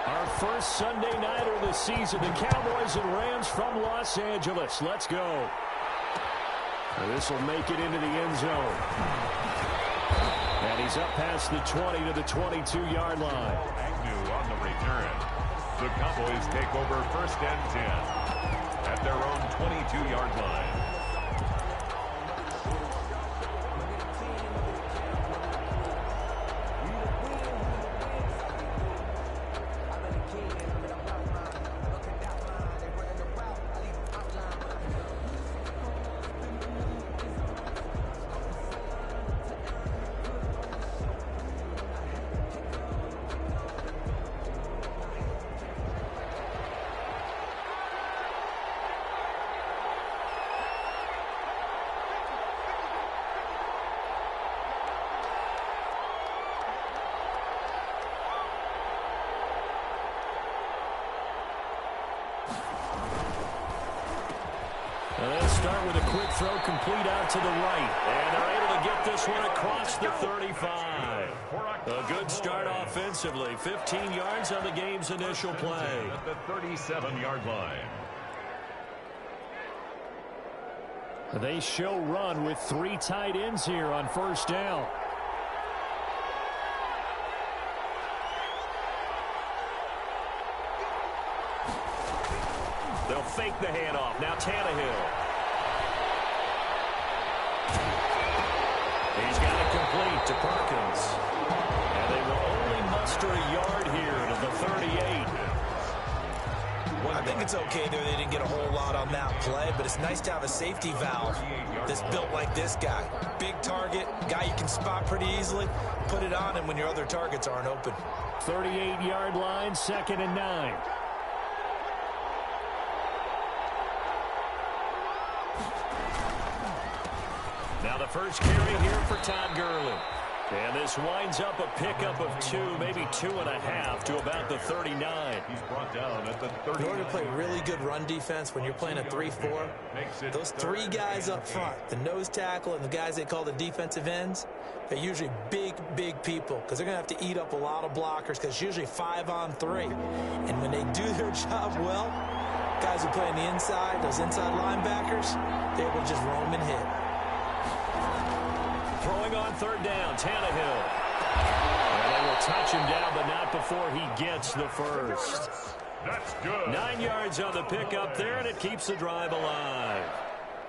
Our first Sunday nighter of the season, the Cowboys and Rams from Los Angeles. Let's go. This will make it into the end zone. And he's up past the 20 to the 22-yard line. Agnew on the return. The Cowboys take over first and 10 at their own 22-yard line. They'll start with a quick throw complete out to the right. And they're able to get this one across the 35. A good start offensively. 15 yards on the game's initial play. At the 37-yard line. They show run with 3 tight ends here on first down. They'll fake the handoff. Now Tannehill. He's got it complete to Perkins. And they will only muster a yard here to the 38. I think it's okay there. They didn't get a whole lot on that play, but it's nice to have a safety valve that's built like this guy. Big target, guy you can spot pretty easily. Put it on him when your other targets aren't open. 38-yard line, 2nd and 9. Now the first carry here for Todd Gurley. And this winds up a pickup of 2, maybe 2.5 to about the 39. He's brought down at the 30. In order to play really good run defense when you're playing a 3-4, those 3 guys up front, the nose tackle and the guys they call the defensive ends, they're usually big, big people because they're going to have to eat up a lot of blockers because it's usually 5 on 3. And when they do their job well, guys who play on the inside, those inside linebackers, they're able to just roam and hit. Throwing on 3rd down, Tannehill. And they will touch him down, but not before he gets the first. That's good. 9 yards on the pickup there, and it keeps the drive alive.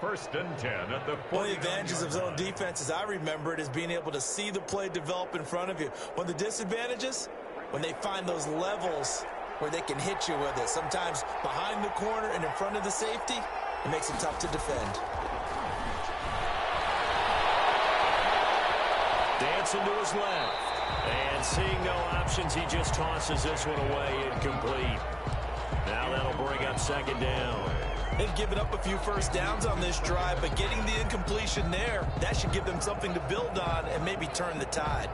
1st and 10 at the 40. One of the advantages of zone defense, as I remember it, is being able to see the play develop in front of you. One of the disadvantages, when they find those levels where they can hit you with it, sometimes behind the corner and in front of the safety, it makes it tough to defend. Dancing to his left. And seeing no options, he just tosses this one away incomplete. Now that'll bring up 2nd down. They've given up a few first downs on this drive, but getting the incompletion there, that should give them something to build on and maybe turn the tide.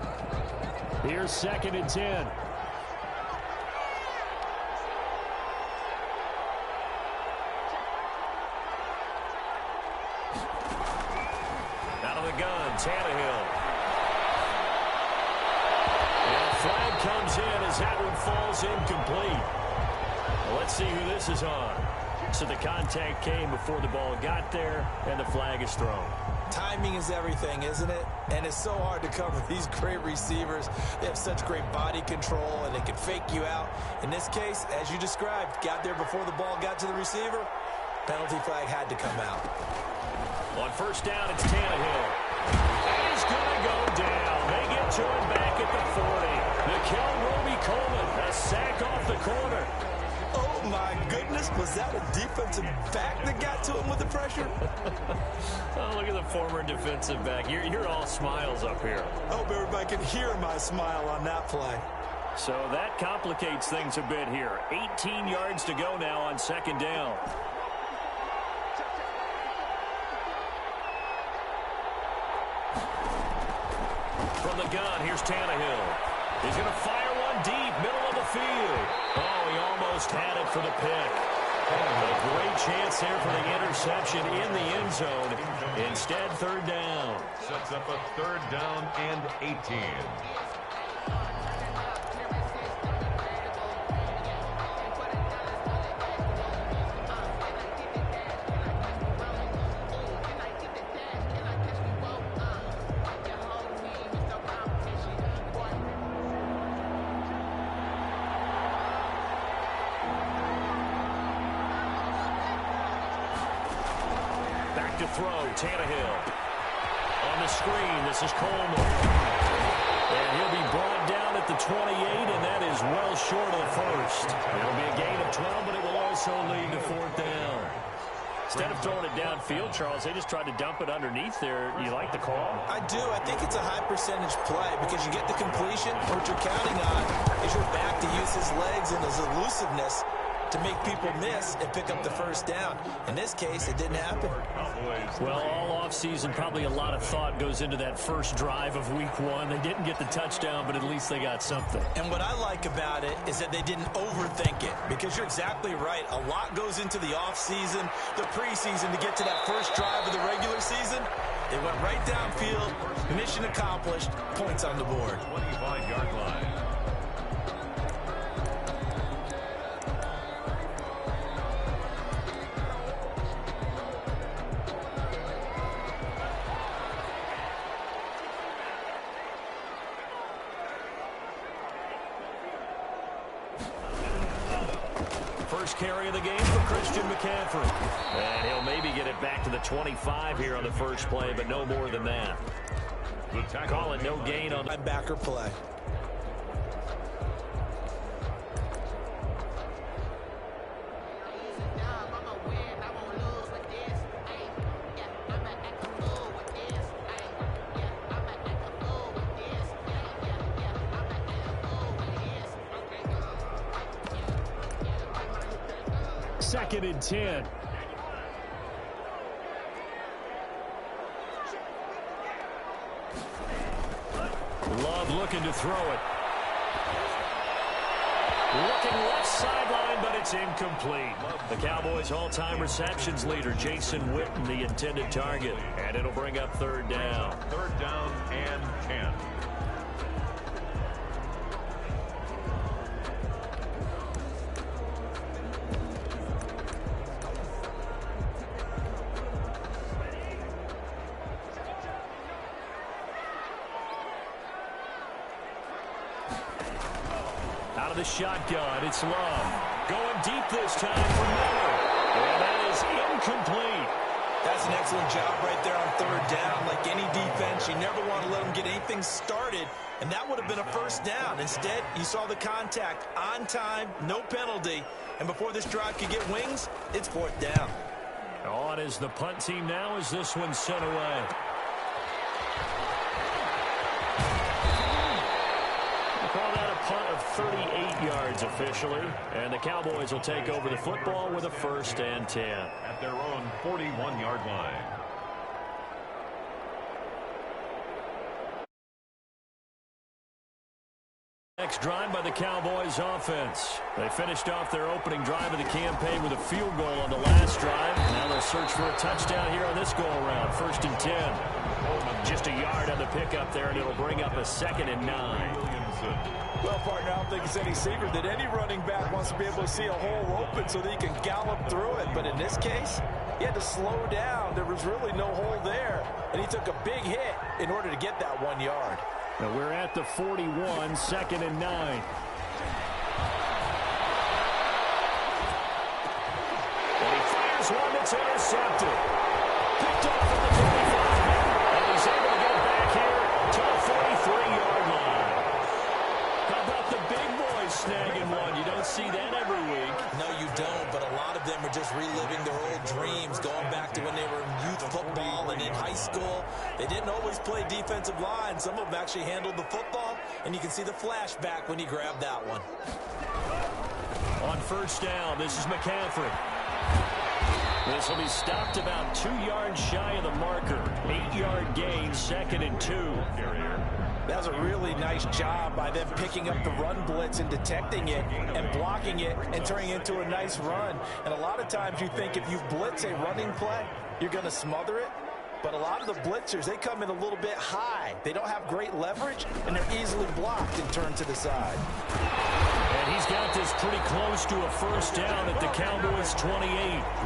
Here's 2nd and 10. Out of the gun, Tannehill. Flag comes in as that one falls incomplete. Well, let's see who this is on. So the contact came before the ball got there, and the flag is thrown. Timing is everything, isn't it? And it's so hard to cover these great receivers. They have such great body control, and they can fake you out. In this case, as you described, got there before the ball got to the receiver. Penalty flag had to come out. On 1st down, it's Tannehill. He's going to go down. They get to him back at the 40. Nikel Roby-Coleman, a sack off the corner. Oh, my goodness. Was that a defensive back that got to him with the pressure? Oh, look at the former defensive back. You're all smiles up here. I hope everybody can hear my smile on that play. So that complicates things a bit here. 18 yards to go now on 2nd down. From the gun, here's Tannehill. He's going to fire one deep, middle of the field. Oh, he almost had it for the pick. A great chance there for the interception in the end zone. Instead, 3rd down. Sets up a 3rd down and 18. to throw. Tannehill. On the screen, this is Coleman. And he'll be brought down at the 28, and that is well short of the first. It'll be a gain of 12, but it will also lead to fourth down. Instead of throwing it downfield, Charles, they just tried to dump it underneath there. You like the call? I do. I think it's a high-percentage play because you get the completion. What you're counting on is your back to use his legs and his elusiveness to make people miss and pick up the first down. In this case, it didn't happen. Well, all offseason, probably a lot of thought goes into that first drive of week one. They didn't get the touchdown, but at least they got something. And what I like about it is that they didn't overthink it, because you're exactly right. A lot goes into the offseason, the preseason to get to that first drive of the regular season. They went right downfield, mission accomplished, points on the board. 25-yard line. First carry of the game for Christian McCaffrey. And he'll maybe get it back to the 25 here on the first play, but no more than that. Call it no gain on the backer play. Second and 10. Love looking to throw it. Looking left sideline, but it's incomplete. The Cowboys' all-time receptions leader, Jason Witten, the intended target. And it'll bring up third down. Third down and 10. Out of the shotgun, it's Love. Going deep this time for Miller. And that is incomplete. That's an excellent job right there on third down. Like any defense, you never want to let them get anything started, and that would have been a first down. Instead, you saw the contact on time, no penalty, and before this drive could get wings, it's fourth down. On is the punt team now as this one's sent away. Call that a punt of 38 yards officially, and the Cowboys will take over the football with a first and 10. At their own 41-yard line. Next drive by the Cowboys offense. They finished off their opening drive of the campaign with a field goal on the last drive. Now they'll search for a touchdown here on this go-around. First and 10. Just a yard on the pickup there, and it'll bring up a second and 9. Well, partner, I don't think it's any secret that any running back wants to be able to see a hole open so that he can gallop through it. But in this case, he had to slow down. There was really no hole there, and he took a big hit in order to get that 1 yard. Now we're at the 41, second and 9. And he fires one that's intercepted. Picked off at the 55. And he's able to get back here to the 43-yard line. How about the big boys snagging one? You don't see that every week. No, you don't, but a lot of them are just reliving their old dreams, going back to when they were in youth football and in high school. They didn't always play defensive line. Some of them actually handled the football, and you can see the flashback when he grabbed that one. On first down, this is McCaffrey. This will be stopped about 2 yards shy of the marker. 8-yard gain, second and 2. That was a really nice job by them picking up the run blitz and detecting it and blocking it and turning it into a nice run. And a lot of times you think if you blitz a running play, you're going to smother it. But a lot of the blitzers, they come in a little bit high. They don't have great leverage, and they're easily blocked and turned to the side. And he's got this pretty close to a first down at the Cowboys' 28.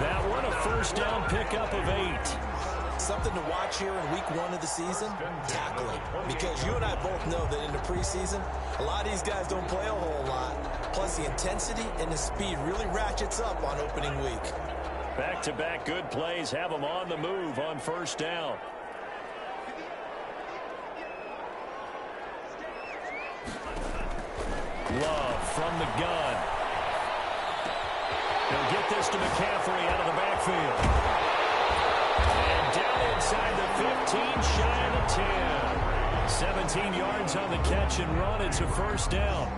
That one a first down pickup of 8. Something to watch here in week 1 of the season, tackling. Because you and I both know that in the preseason, a lot of these guys don't play a whole lot. Plus, the intensity and the speed really ratchets up on opening week. Back-to-back good plays have them on the move on first down. Love from the gun. He'll get this to McCaffrey out of the backfield. And down inside the 15, shy of the 10. 17 yards on the catch and run. It's a first down.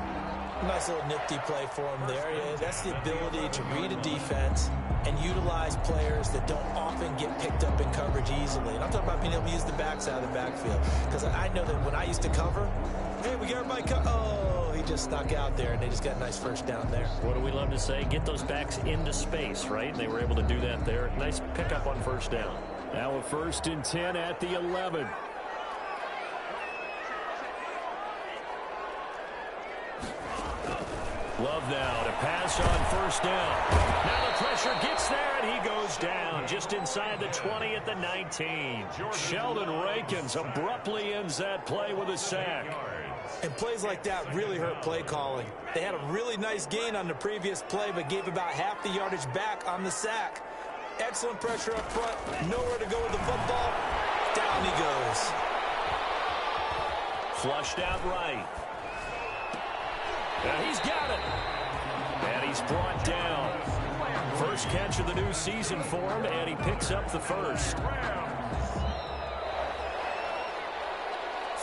Nice little nifty play for him there. Yeah, that's the ability to read a defense and utilize players that don't often get picked up in coverage easily. And I'm talking about being able to use the backside of the backfield. Because I know that when I used to cover, hey, we got everybody oh, he just snuck out there, and they just got a nice first down there. What do we love to say? Get those backs into space, right? And they were able to do that there. Nice pickup on first down. Now a 1st and 10 at the 11. Love now to pass on first down. Now the pressure gets there, and he goes down just inside the 20 at the 19. Sheldon Rankins abruptly ends that play with a sack. And plays like that really hurt play calling. They had a really nice gain on the previous play, but gave about half the yardage back on the sack. Excellent pressure up front. Nowhere to go with the football. Down he goes. Flushed out right. And he's got it. And he's brought down. First catch of the new season for him, and he picks up the first.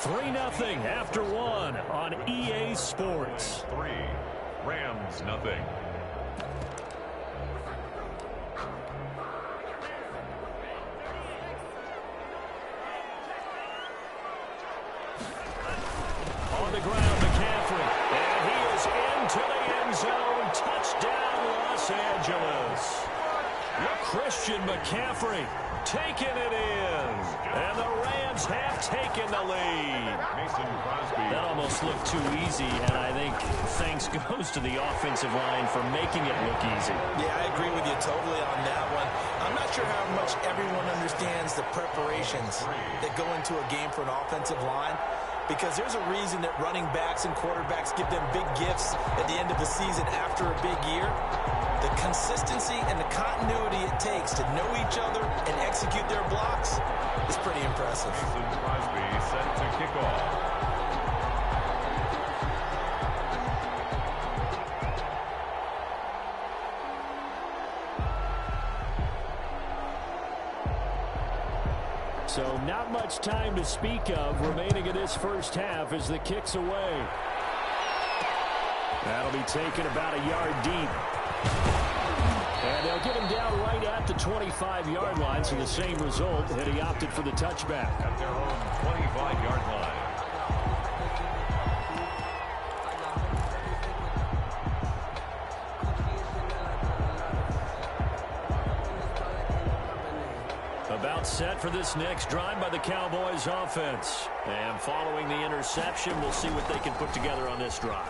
3-0 after one on EA Sports. 3, Rams nothing. On the ground, McCaffrey. And he is into the end zone. Touchdown, Los Angeles. Christian McCaffrey taking it in. And the Rams have taken the lead. Mason Crosby. That almost looked too easy, and I think thanks goes to the offensive line for making it look easy. Yeah, I agree with you totally on that one. I'm not sure how much everyone understands the preparations that go into a game for an offensive line, because there's a reason that running backs and quarterbacks give them big gifts at the end of the season after a big year. The consistency and the continuity it takes to know each other and execute their blocks is pretty impressive. Mason Crosby set to kick off. So not much time to speak of remaining in this first half as the kick's away. That'll be taken about a yard deep. And they'll get him down right at the 25-yard line, so the same result, and he opted for the touchback. At their own 25-yard line. About set for this next drive by the Cowboys offense. And following the interception, we'll see what they can put together on this drive.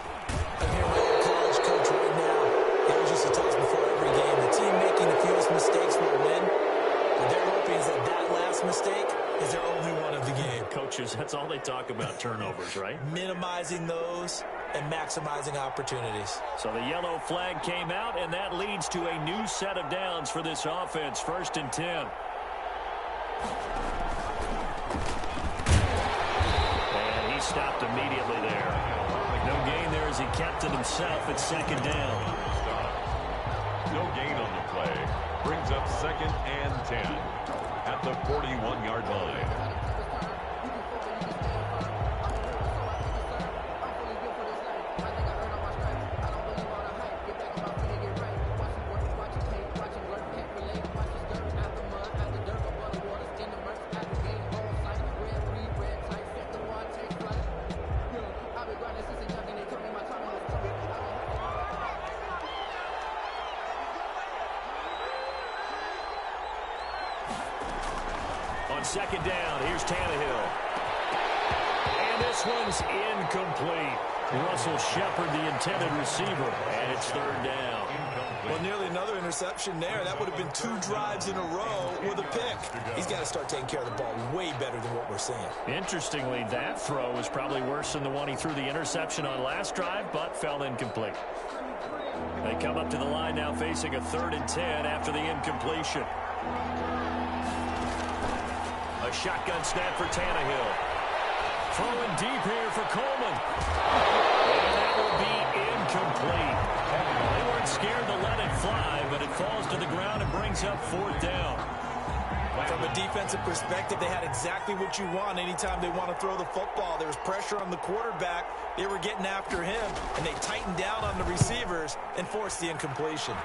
I'm here with a college coach right now. He always used to tell us before every game, the team making the fewest mistakes will win. But they're hoping that that last mistake is their only one of the game. Coaches, that's all they talk about, turnovers, right? Minimizing those and maximizing opportunities. So the yellow flag came out, and that leads to a new set of downs for this offense. 1st and 10. And he stopped immediately there. No gain there as he kept it himself at 2nd down. No gain on the play. Brings up 2nd and 10 at the 41-yard line. On 2nd down, here's Tannehill. And this one's incomplete. Russell Shepard, the intended receiver, and it's 3rd down. Well, nearly another interception there. That would have been 2 drives in a row with a pick. He's got to start taking care of the ball way better than what we're seeing. Interestingly, that throw was probably worse than the one he threw the interception on last drive, but fell incomplete. They come up to the line now facing a 3rd and 10 after the incompletion. A shotgun snap for Tannehill. Throwing deep here for Coleman. And that will be incomplete. They weren't scared to let it fly, but it falls to the ground and brings up 4th down. From a defensive perspective, they had exactly what you want anytime they want to throw the football. There was pressure on the quarterback. They were getting after him, and they tightened down on the receivers and forced the incompletion.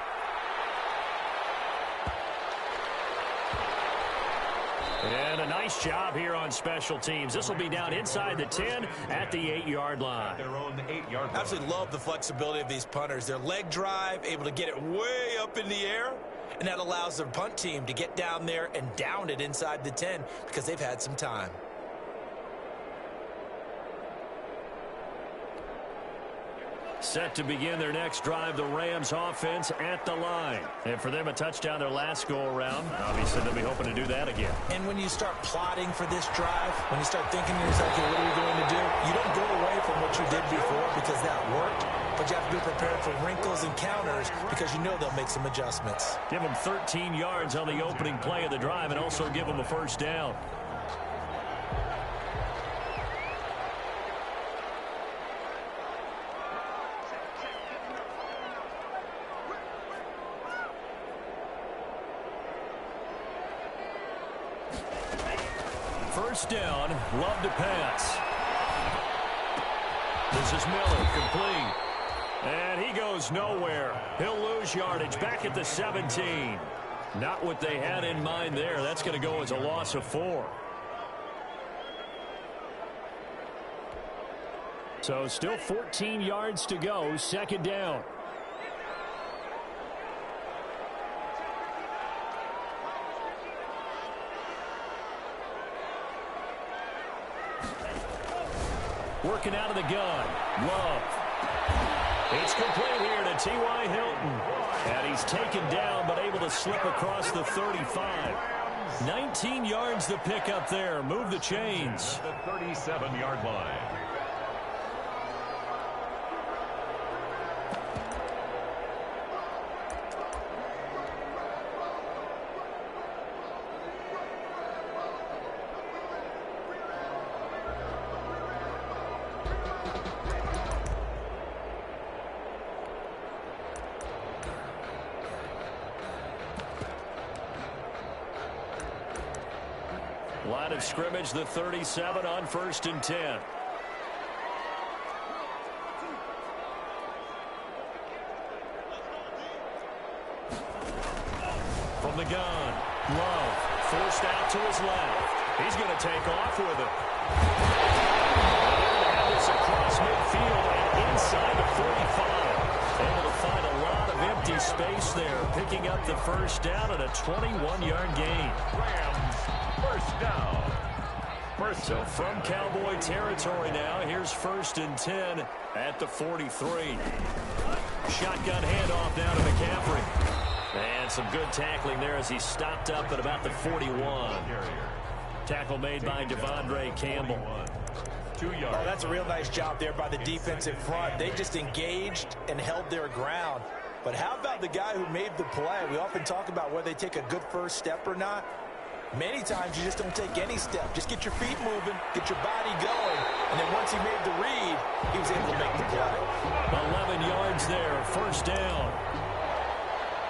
And a nice job here on special teams. This will be down inside the 10 at the 8-yard line. Their own 8-yard line. Absolutely love the flexibility of these punters. Their leg drive, able to get it way up in the air, and that allows their punt team to get down there and down it inside the 10 because they've had some time. Set to begin their next drive, the Rams offense at the line. And for them, a touchdown their last go-around. Obviously, they'll be hoping to do that again. And when you start plotting for this drive, when you start thinking to yourself, okay, what are we going to do? You don't go away from what you did before because that worked, but you have to be prepared for wrinkles and counters because you know they'll make some adjustments. Give them 13 yards on the opening play of the drive and also give them a 1st down. First down, Love to pass. This is Miller, complete. And he goes nowhere. He'll lose yardage back at the 17. Not what they had in mind there. That's going to go as a loss of 4. So still 14 yards to go, 2nd down. Working out of the gun. Love. It's complete here to T.Y. Hilton. And he's taken down but able to slip across the 35. 19 yards to pick up there. Move the chains. The 37-yard line. Line of scrimmage, the 37 on 1st and 10. From the gun, Love forced out to his left. He's going to take off with it. And this across midfield and inside the 45. Able to find a lot of empty space there, picking up the 1st down and a 21-yard gain. Rams, 1st down. So from Cowboy territory now, here's 1st and 10 at the 43. Shotgun handoff now to McCaffrey. And some good tackling there as he stopped up at about the 41. Tackle made by Devondre Campbell. 2 yards. Oh, that's a real nice job there by the defensive front. They just engaged and held their ground. But how about the guy who made the play? We often talk about whether they take a good first step or not. Many times you just don't take any step. Just get your feet moving, get your body going, and then once he made the read, he was able to make the play. 11 yards there, 1st down.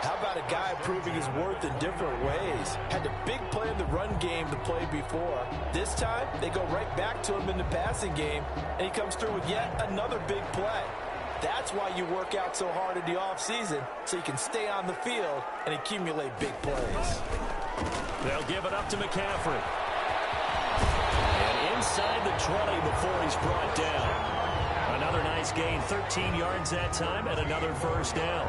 How about a guy proving his worth in different ways? Had a big play in the run game the play before. This time, they go right back to him in the passing game, and he comes through with yet another big play. That's why you work out so hard in the offseason, so you can stay on the field and accumulate big plays. They'll give it up to McCaffrey. And inside the 20 before he's brought down. Another nice gain, 13 yards that time, and another 1st down.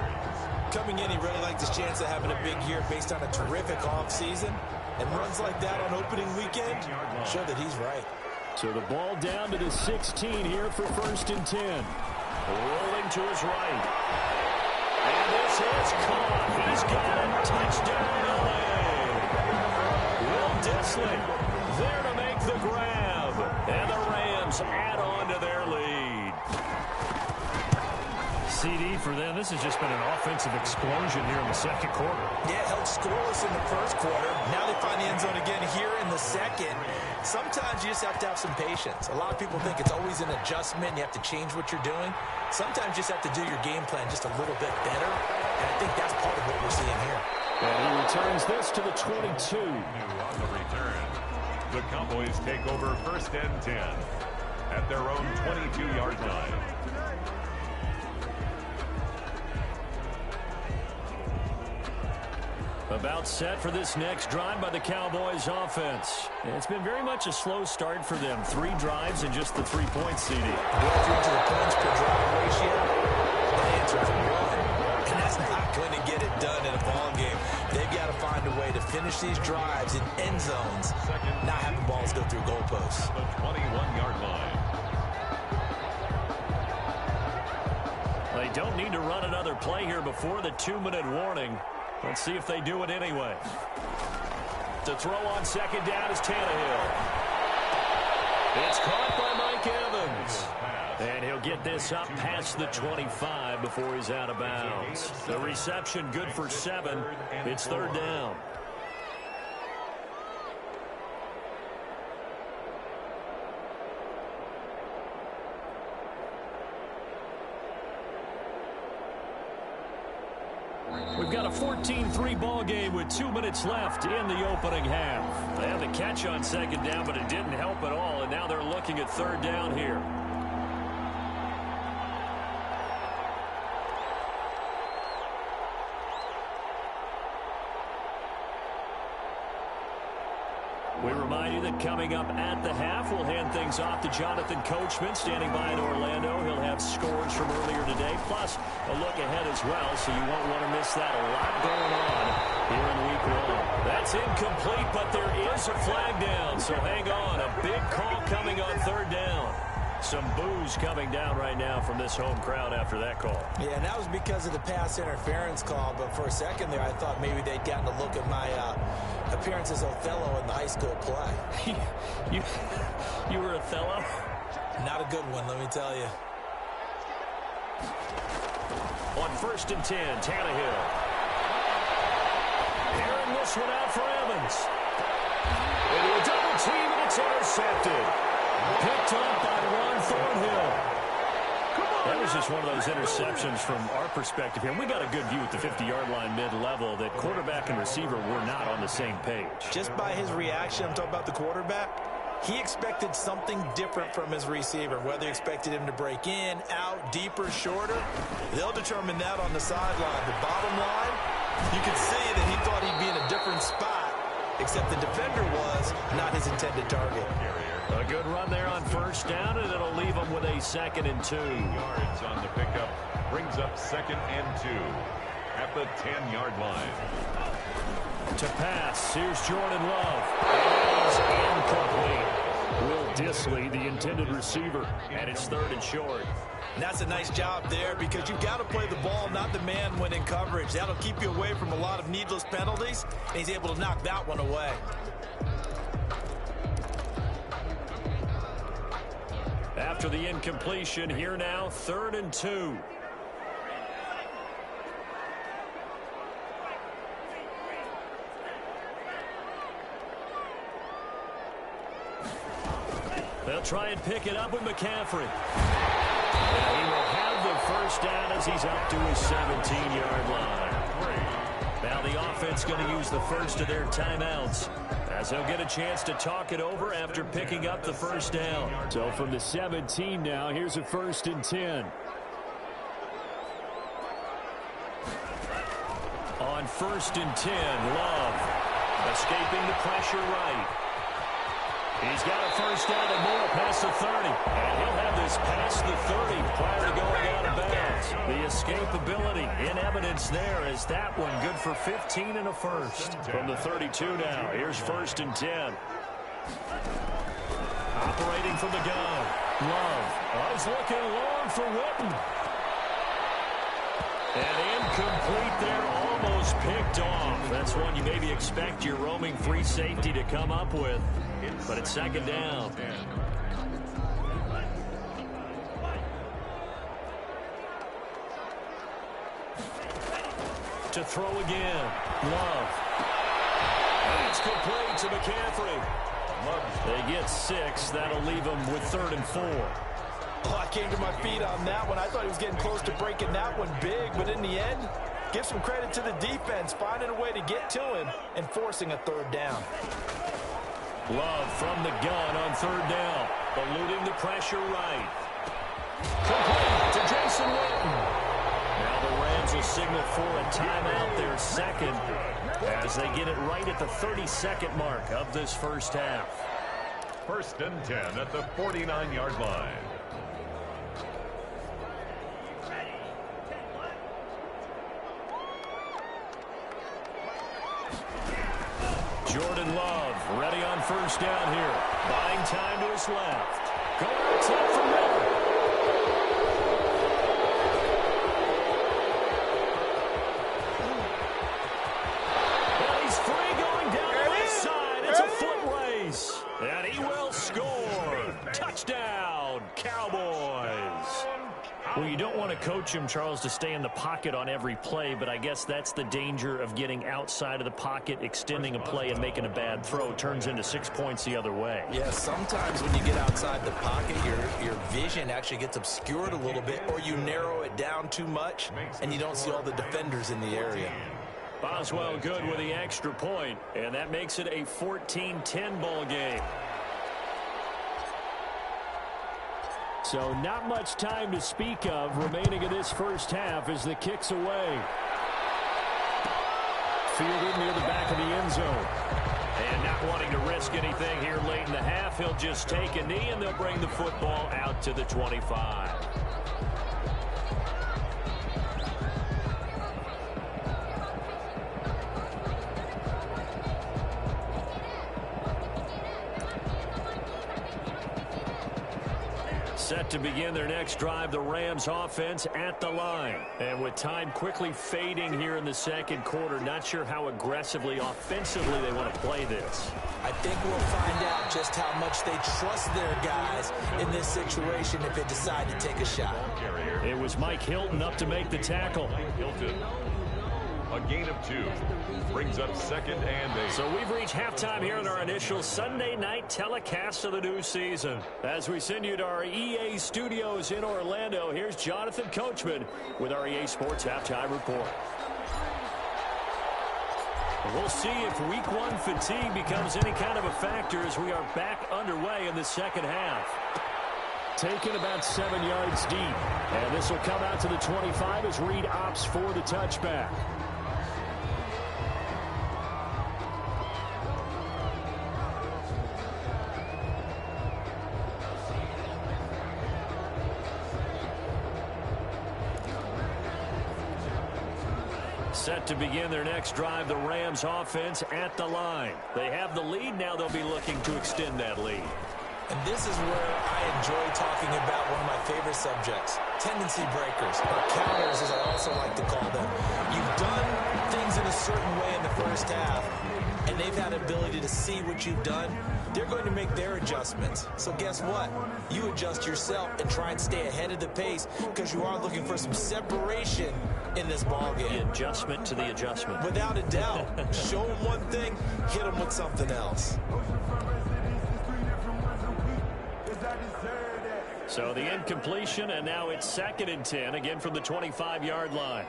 Coming in, he really liked his chance of having a big year based on a terrific offseason. And runs like that on opening weekend show that he's right. So the ball down to the 16 here for 1st and 10. Rolling to his right. And this is caught. He's got it. Touchdown, LA. Will Dissly there to make the grab. And the Rams add on to their lead. CD for them. This has just been an offensive explosion here in the second quarter. Yeah, held scoreless in the first quarter. Now they find the end zone again here in the second. Sometimes you just have to have some patience. A lot of people think it's always an adjustment. You have to change what you're doing. Sometimes you just have to do your game plan just a little bit better. And I think that's part of what we're seeing here. And he returns this to the 22. On the return, the Cowboys take over first and 10 at their own 22-yard line. About set for this next drive by the Cowboys offense. It's been very much a slow start for them. 3 drives and just the 3-point CD. Going to the points per drive ratio, the answer is 1. And that's not going to get it done in a ball game. They've got to find a way to finish these drives in end zones, not having balls go through goalposts. The 21-yard line. They don't need to run another play here before the 2-minute warning. Let's see if they do it anyway. To throw on second down is Tannehill. It's caught by Mike Evans. And he'll get this up past the 25 before he's out of bounds. The reception good for 7. It's third down. We've got a 14-3 ball game with 2 minutes left in the opening half. They had the catch on second down, but it didn't help at all, and now they're looking at third down here. We remind you that coming up at the half, we'll hand things off to Jonathan Coachman, standing by in Orlando. He'll have scores from earlier today, plus a look ahead as well, so you won't want to miss that. A lot going on here in week 1. That's incomplete, but there is a flag down, so hang on. A big call coming on third down. Some boos coming down right now from this home crowd after that call. Yeah, and that was because of the pass interference call, but for a second there I thought maybe they'd gotten a look at my appearance as Othello in the high school play. You were Othello? Not a good one, let me tell you. On first and 10, Tannehill. Airing this one out for Evans. Into a double team, and it's intercepted. Picked up by Ron Thornhill. That was just one of those interceptions from our perspective here. We got a good view at the 50-yard line mid-level that quarterback and receiver were not on the same page. Just by his reaction, I'm talking about the quarterback, he expected something different from his receiver. Whether he expected him to break in, out, deeper, shorter, they'll determine that on the sideline. The bottom line, you could see that he thought he'd be in a different spot, except the defender was not his intended target. A good run there on first down, and it'll leave them with a 2nd and 2. Yards on the pickup brings up 2nd and 2 at the 10-yard line. To pass, here's Jordan Love. It is incomplete. Will Dissly, the intended receiver, and it's 3rd and short. And that's a nice job there because you've got to play the ball, not the man when in coverage. That'll keep you away from a lot of needless penalties, and he's able to knock that one away. After the incompletion, here now, 3rd and 2. They'll try and pick it up with McCaffrey. And he will have the first down as he's up to his 17-yard line. Now the offense going to use the first of their timeouts, as they'll get a chance to talk it over after picking up the first down. So from the 17 now, here's a 1st and 10. On 1st and 10, Love escaping the pressure right. He's got a first down and more past the 30. And he'll have this past the 30 prior to going out of bounds. The escapability in evidence there as that one good for 15 and a first. From the 32 now, here's 1st and 10. Operating from the gun. Love. Oh, he's looking long for Witten. And Incomplete there, almost picked off. That's one you maybe expect your roaming free safety to come up with, but it's second down. To throw again. Love. That's complete to McCaffrey. They get 6. That'll leave them with 3rd and 4. Oh, I came to my feet on that one. I thought he was getting close to breaking that one big, but in the end, give some credit to the defense, finding a way to get to him and forcing a 3rd down. Love from the gun on 3rd down, eluding the pressure right. Complete to Jason Witten. Now the Rams will signal for a timeout, their second, as they get it right at the 32nd mark of this first half. 1st and 10 at the 49-yard line. Jordan Love ready on 1st down here. Buying time to his left. Going outside for Miller. Well, he's free going down the left side. It's a foot race. And he will score. Touchdown, Cowboys. Well, you don't want to coach him, Charles, to stay in the pocket on every play, but I guess that's the danger of getting outside of the pocket, extending a play, and making a bad throw. Turns into 6 points the other way. Yeah, sometimes when you get outside the pocket, your vision actually gets obscured a little bit, or you narrow it down too much, and you don't see all the defenders in the area. Boswell good with the extra point, and that makes it a 14-10 ball game. So not much time to speak of remaining in this first half as the kick's away. Fielded near the back of the end zone. And not wanting to risk anything here late in the half, he'll just take a knee and they'll bring the football out to the 25. Set to begin their next drive, the Rams offense at the line. And with time quickly fading here in the second quarter, not sure how aggressively, offensively they want to play this. I think we'll find out just how much they trust their guys in this situation if they decide to take a shot. It was Mike Hilton up to make the tackle. Hilton, a gain of 2, brings up 2nd and 8. So we've reached halftime here in our initial Sunday night telecast of the new season. As we send you to our EA studios in Orlando, here's Jonathan Coachman with our EA Sports Halftime Report. We'll see if week 1 fatigue becomes any kind of a factor as we are back underway in the second half. Taken about 7 yards deep. And this will come out to the 25 as Reed opts for the touchback. Set to begin their next drive, the Rams offense at the line. They have the lead. Now they'll be looking to extend that lead. And this is where I enjoy talking about one of my favorite subjects, tendency breakers, or counters as I also like to call them. You've done things in a certain way in the first half, and they've had ability to see what you've done. They're going to make their adjustments. So guess what? You adjust yourself and try and stay ahead of the pace because you are looking for some separation in this ballgame. The adjustment to the adjustment. Without a doubt. Show them one thing, hit them with something else. So the incompletion, and now it's 2nd and 10, again from the 25-yard line.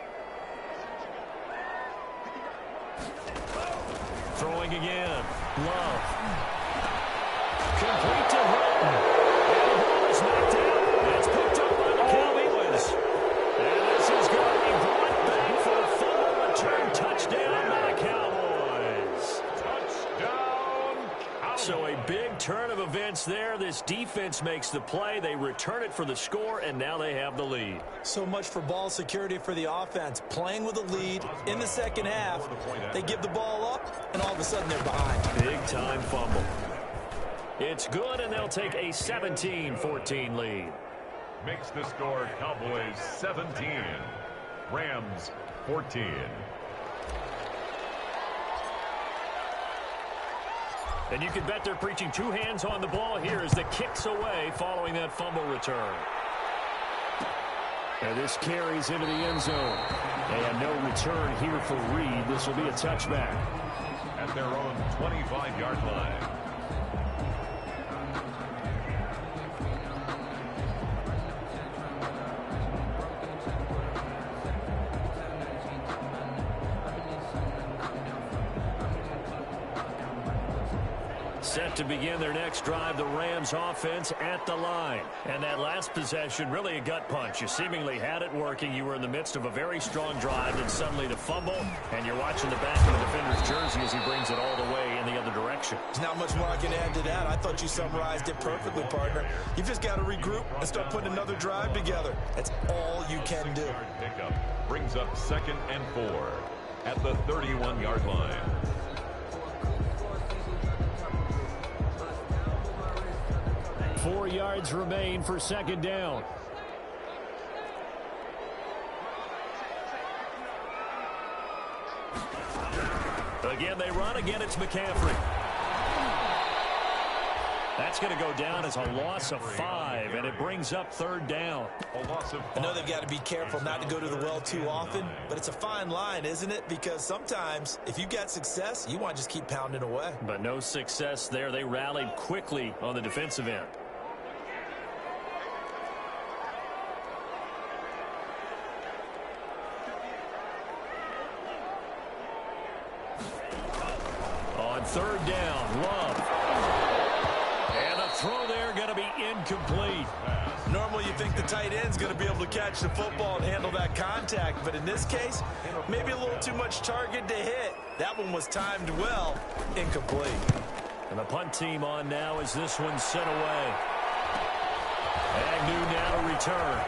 Throwing again. Love. Complete to Hilton. And the ball is knocked out. It's picked up by the Cowboys. And this is going to be brought back for a fumble return touchdown by the Cowboys. Touchdown. So a big turn of events there. This defense makes the play. They return it for the score, and now they have the lead. So much for ball security for the offense. Playing with a lead in the second half. They give the ball up, and all of a sudden they're behind. Big-time fumble. It's good, and they'll take a 17-14 lead. Makes the score Cowboys 17. Rams 14. And you can bet they're preaching two hands on the ball here as the kick's away following that fumble return. And this carries into the end zone. And no return here for Reed. This will be a touchback. At their own 25-yard line. Set to begin their next drive, the Rams offense at the line. And that last possession, really a gut punch. You seemingly had it working. You were in the midst of a very strong drive, and suddenly the fumble, and you're watching the back of the defender's jersey as he brings it all the way in the other direction. There's not much more I can add to that. I thought you summarized it perfectly, partner. You've just got to regroup and start putting another drive together. That's all you can do. Pickup brings up 2nd and 4 at the 31-yard line. Four yards remain for second down. Again, they run. Again, it's McCaffrey. That's going to go down as a loss of 5, and it brings up 3rd down. I know they've got to be careful not to go to the well too often, but it's a fine line, isn't it? Because sometimes, if you've got success, you want to just keep pounding away. But no success there. They rallied quickly on the defensive end. On 3rd down, Love. And the throw there going to be incomplete. Normally you think the tight end's going to be able to catch the football and handle that contact, but in this case, maybe a little too much target to hit. That one was timed well, incomplete. And the punt team on now as this one's sent away. Agnew now to return.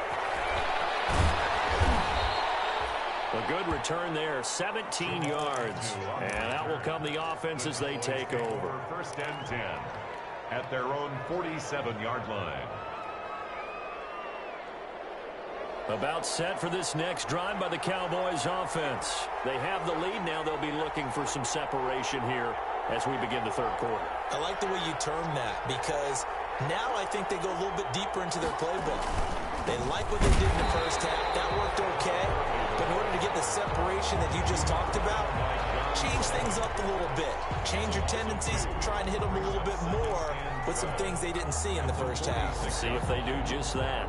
A good return there, 17 yards. And that will come the offense as they take over. 1st and 10 at their own 47-yard line. About set for this next drive by the Cowboys offense. They have the lead. Now they'll be looking for some separation here as we begin the 3rd quarter. I like the way you term that because now I think they go a little bit deeper into their playbook. They like what they did in the first half. That worked okay. But in order to get the separation that you just talked about, change things up a little bit. Change your tendencies, try and hit them a little bit more with some things they didn't see in the first half. See if they do just that.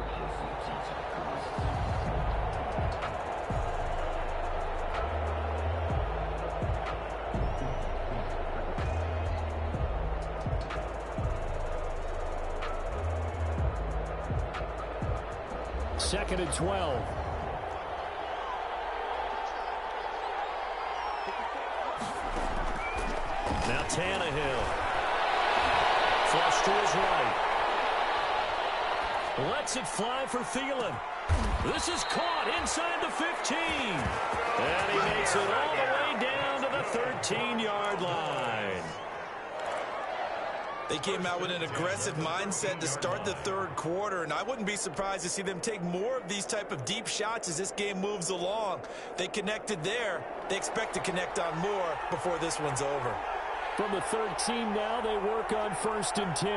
Second and 12. Now Tannehill. Flush to his right. Lets it fly for Thielen. This is caught inside the 15. And he makes it all the way down to the 13-yard line. They came out with an aggressive mindset to start the 3rd quarter, and I wouldn't be surprised to see them take more of these type of deep shots as this game moves along. They connected there. They expect to connect on more before this one's over. From the 13 now, they work on 1st and 10.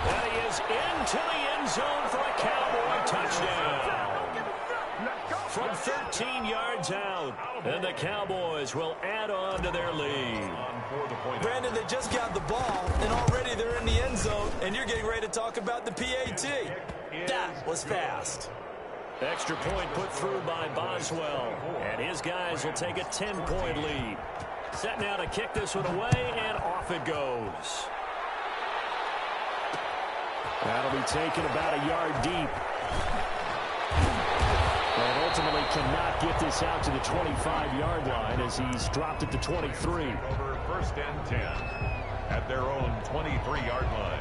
And he is into the end zone for a Cowboy touchdown. From 13 yards out, and the Cowboys will add on to their lead. Brandon, they just got the ball, and already they're in the end zone, and you're getting ready to talk about the PAT. That was fast. Extra point put through by Boswell, and his guys will take a 10-point lead. Set now to kick this one away, and off it goes. That'll be taken about a yard deep. And ultimately cannot get this out to the 25-yard line as he's dropped it to 23. Over 1st and 10 at their own 23-yard line.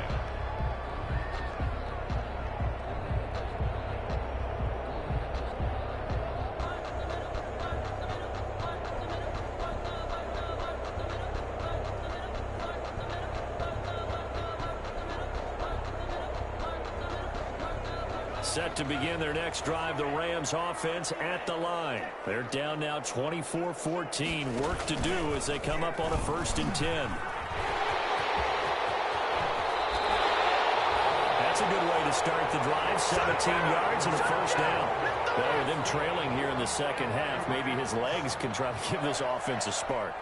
Set to begin their next drive, the Rams offense at the line. They're down now 24-14. Work to do as they come up on a 1st and 10. That's a good way to start the drive. 17 yards and a 1st down. Well, with him trailing here in the second half, maybe his legs can try to give this offense a spark.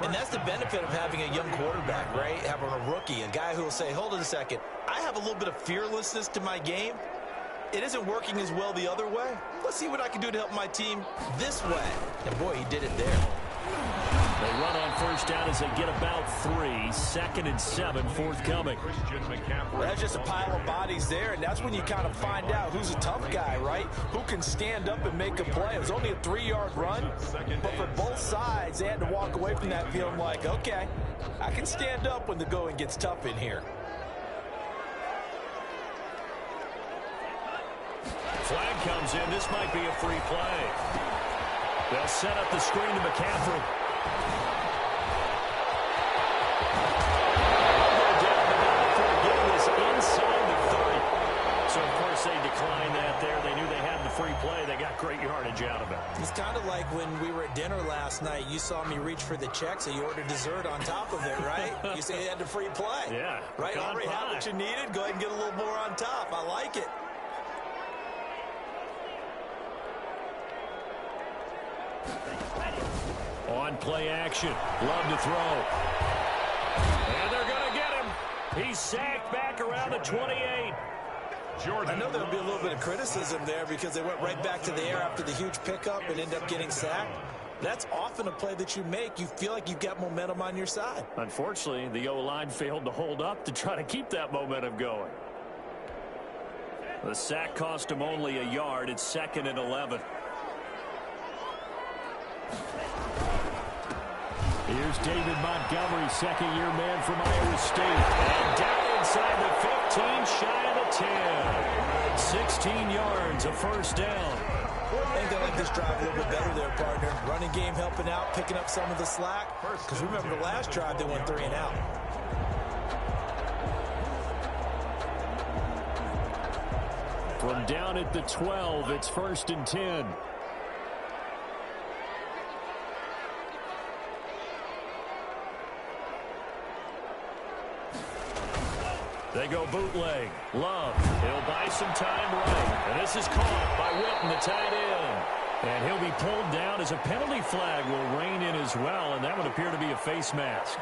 And that's the benefit of having a young quarterback, right? Having a rookie, a guy who will say, hold it a second, I have a little bit of fearlessness to my game. It isn't working as well the other way. Let's see what I can do to help my team this way. And boy, he did it there. They run on 1st down as they get about 3. 2nd and 7 forthcoming. That's just a pile of bodies there, and that's when you kind of find out who's a tough guy, right? Who can stand up and make a play. It was only a 3-yard run, but for both sides, they had to walk away from that feeling like, okay, I can stand up when the going gets tough in here. Flag comes in. This might be a free play. They'll set up the screen to McCaffrey. So, of course, they declined that there. They knew they had the free play. They got great yardage out of it. It's kind of like when we were at dinner last night. You saw me reach for the check, so you ordered dessert on top of it, right? You say you had the free play. Yeah. Right? Already had what you needed. Go ahead and get a little more on top. I like it. On play action. Love to throw. And they're going to get him. He's sacked back around the 28. I know there'll be a little bit of criticism there because they went right back to the air after the huge pickup and ended up getting sacked. That's often a play that you make. You feel like you've got momentum on your side. Unfortunately, the O-line failed to hold up to try to keep that momentum going. The sack cost him only a yard. It's 2nd and 11. Here's David Montgomery, 2nd-year man from Iowa State. And down inside the 15, shy of the 10. 16 yards, a 1st down. I think they like this drive a little bit better there, partner. Running game helping out, picking up some of the slack. Because remember the last drive, they went 3 and out. From down at the 12, it's 1st and 10. They go bootleg. Love. He'll buy some time right. And this is caught by Witten, the tight end. And he'll be pulled down as a penalty flag will rein in as well, and that would appear to be a face mask.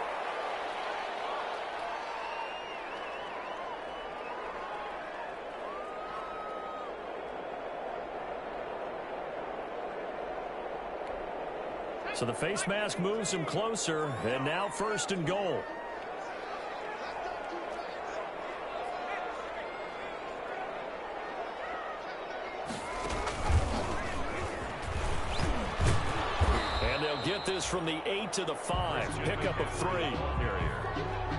So the face mask moves him closer, and now 1st and goal. Get this from the 8 to the 5. Pickup of 3.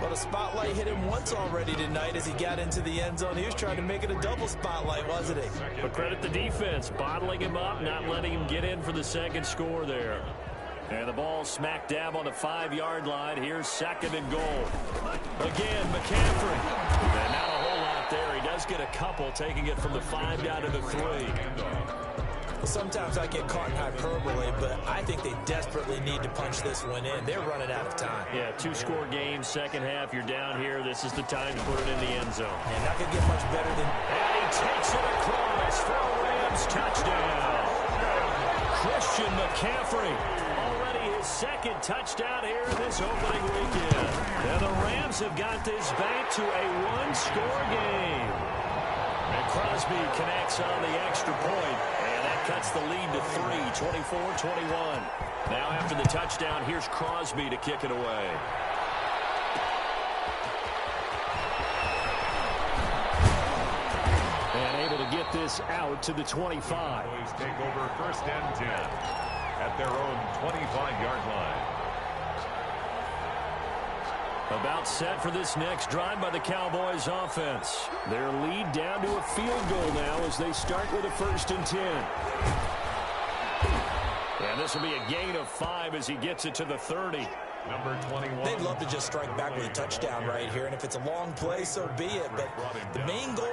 Well, the spotlight hit him once already tonight as he got into the end zone. He was trying to make it a double spotlight, wasn't he? But credit the defense, bottling him up, not letting him get in for the 2nd score there. And the ball smack dab on the 5-yard line. Here's 2nd and goal. Again, McCaffrey. And not a whole lot there. He does get a couple, taking it from the 5 down to the 3. Sometimes I get caught in hyperbole, but I think they desperately need to punch this one in. They're running out of time. Yeah, 2-score game, second half. You're down here. This is the time to put it in the end zone. And not going to get much better than... And he takes it across for a Rams touchdown. Christian McCaffrey. Already his 2nd touchdown here this opening weekend. And the Rams have got this back to a 1-score game. And Crosby connects on the extra point. Cuts the lead to 3, 24-21. Now after the touchdown, here's Crosby to kick it away. And able to get this out to the 25. Boys take over 1st and 10 at their own 25-yard line. About set for this next drive by the Cowboys offense. Their lead down to a field goal now as they start with a 1st and 10. And this will be a gain of 5 as he gets it to the 30. Number 21. They'd love to just strike back with a touchdown right here, and if it's a long play, so be it. But the main goal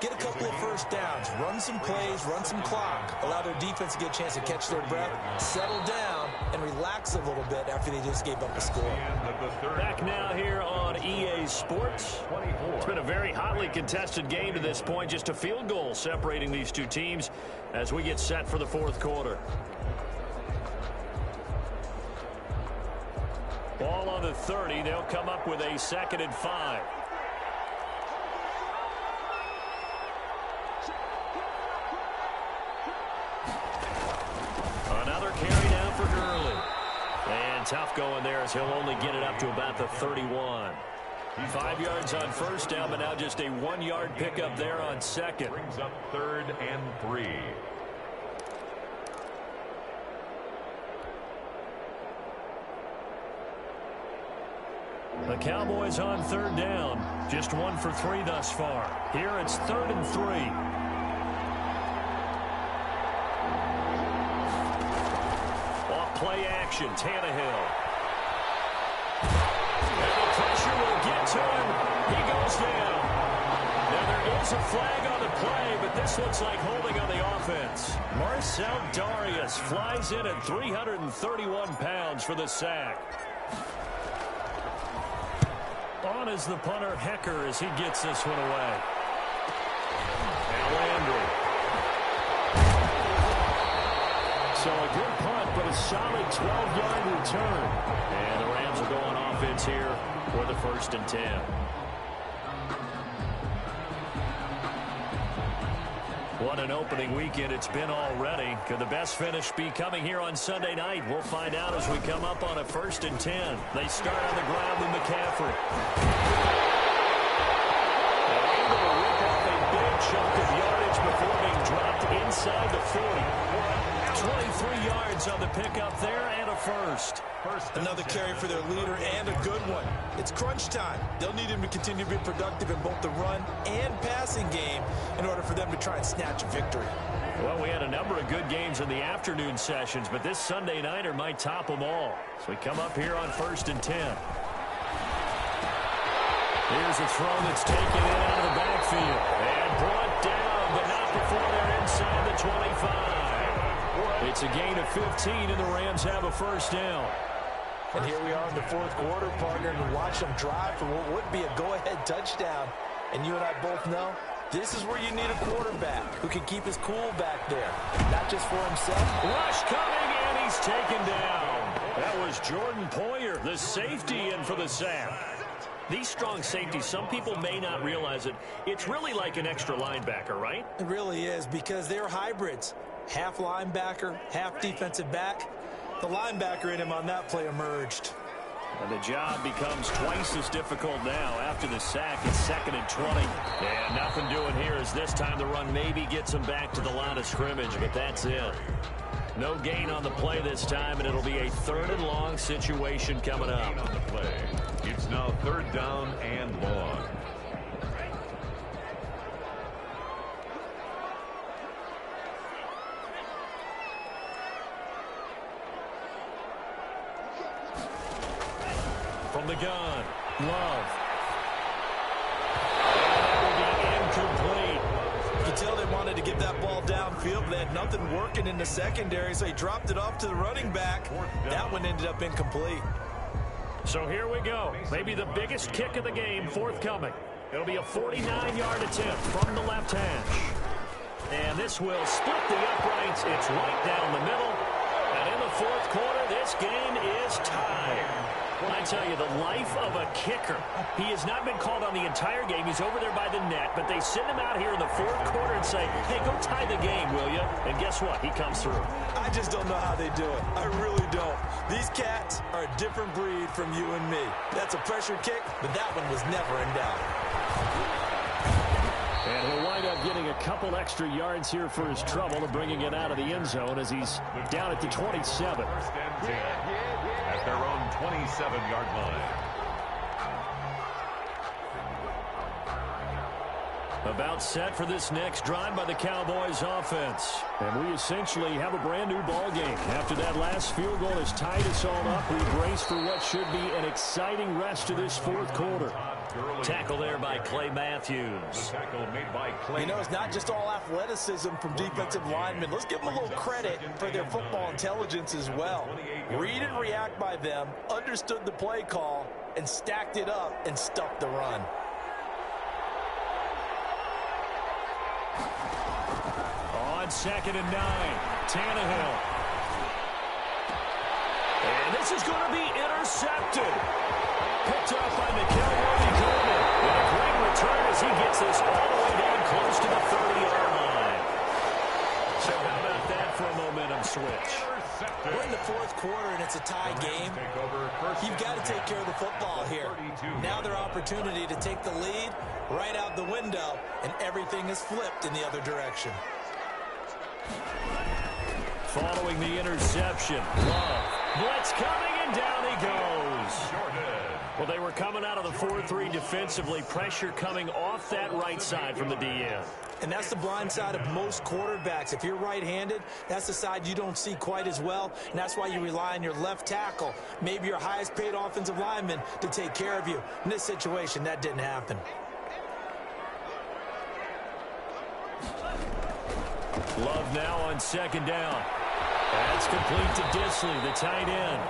get a couple of first downs, run some plays, run some clock, allow their defense to get a chance to catch their breath, settle down, and relax a little bit after they just gave up a score. Back now here on EA Sports. It's been a very hotly contested game to this point. Just a field goal separating these two teams as we get set for the fourth quarter. Ball on the 30. They'll come up with a 2nd and 5. Another carry down for Gurley. And tough going there as he'll only get it up to about the 31. 5 yards on first down, but now just a 1-yard pickup there on second. Brings up 3rd and 3. The Cowboys on 3rd down. Just 1 for 3 thus far. Here it's 3rd and 3. Off play action, Tannehill. And the pressure will get to him. He goes down. Now there is a flag on the play, but this looks like holding on the offense. Marcel Darius flies in at 331 pounds for the sack. On is the punter, Hecker, as he gets this one away. And Landry. So a good punt, but a solid 12-yard return. And the Rams will go on offense here for the 1st and 10. What an opening weekend it's been already. Could the best finish be coming here on Sunday night? We'll find out as we come up on a 1st and 10. They start on the ground with McCaffrey. They're able to rip off a big chunk of yardage before being dropped inside the 40. 23 yards on the pickup there and a first. Another carry for their leader and a good one. It's crunch time. They'll need him to continue to be productive in both the run and passing game in order for them to try and snatch a victory. Well, we had a number of good games in the afternoon sessions, but this Sunday nighter might top them all. So we come up here on 1st and 10. Here's a throw that's taken in out of the backfield. And brought down, but not before they're inside the 25. It's a gain of 15, and the Rams have a first down. And here we are in the fourth quarter, partner, and watch them drive for what would be a go-ahead touchdown. And you and I both know this is where you need a quarterback who can keep his cool back there, not just for himself. Rush coming, and he's taken down. That was Jordan Poyer, the safety, in for the sack. These strong safeties, some people may not realize it. It's really like an extra linebacker, right? It really is, because they're hybrids. Half linebacker, half defensive back. The linebacker in him on that play emerged. And the job becomes twice as difficult now after the sack. It's 2nd and 20. And nothing doing here as this time the run maybe gets him back to the line of scrimmage, but that's it. No gain on the play this time, and it'll be a 3rd and long situation coming up. On the play. It's now 3rd down and long. From the gun, Love. That will be incomplete. You can tell they wanted to get that ball downfield, but they had nothing working in the secondary, so he dropped it off to the running back. That one ended up incomplete. So here we go. Maybe the biggest kick of the game forthcoming. It'll be a 49-yard attempt from the left hash. And this will split the uprights. It's right down the middle. And in the fourth quarter, this game is tied. I tell you, the life of a kicker. He has not been called on the entire game. He's over there by the net, but they send him out here in the fourth quarter and say, hey, go tie the game, will you? And guess what? He comes through. I just don't know how they do it. I really don't. These cats are a different breed from you and me. That's a pressure kick, but that one was never in doubt. And he'll wind up getting a couple extra yards here for his trouble of bringing it out of the end zone as he's down at the 27. 1st and 10 at their own 27-yard line. About set for this next drive by the Cowboys offense. And we essentially have a brand new ball game. After that last field goal has tied us all up, we brace for what should be an exciting rest of this fourth quarter. Tackle there by Clay Matthews. The tackle made by Clay. You know, it's not just all athleticism from defensive linemen. Let's give them a little credit for their football intelligence as well. Read and react by them, understood the play call, and stacked it up and stuffed the run. On 2nd and 9, Tannehill. And this is going to be intercepted. Picked up by Mikael Worthy-Coleman. And a great return as he gets this all the way down close to the 30-yard line. So how about that for a momentum switch? We're in the 4th quarter and it's a tie game. You've got to take care of the football here. Now their opportunity to take the lead right out the window, and everything is flipped in the other direction. Following the interception, Love. Blitz coming, and down he goes. Well, they were coming out of the 4-3 defensively. Pressure coming off that right side from the DN. And that's the blind side of most quarterbacks. If you're right-handed, that's the side you don't see quite as well, and that's why you rely on your left tackle, maybe your highest-paid offensive lineman, to take care of you. In this situation, that didn't happen. Love now on 2nd down. That's complete to Disley, the tight end.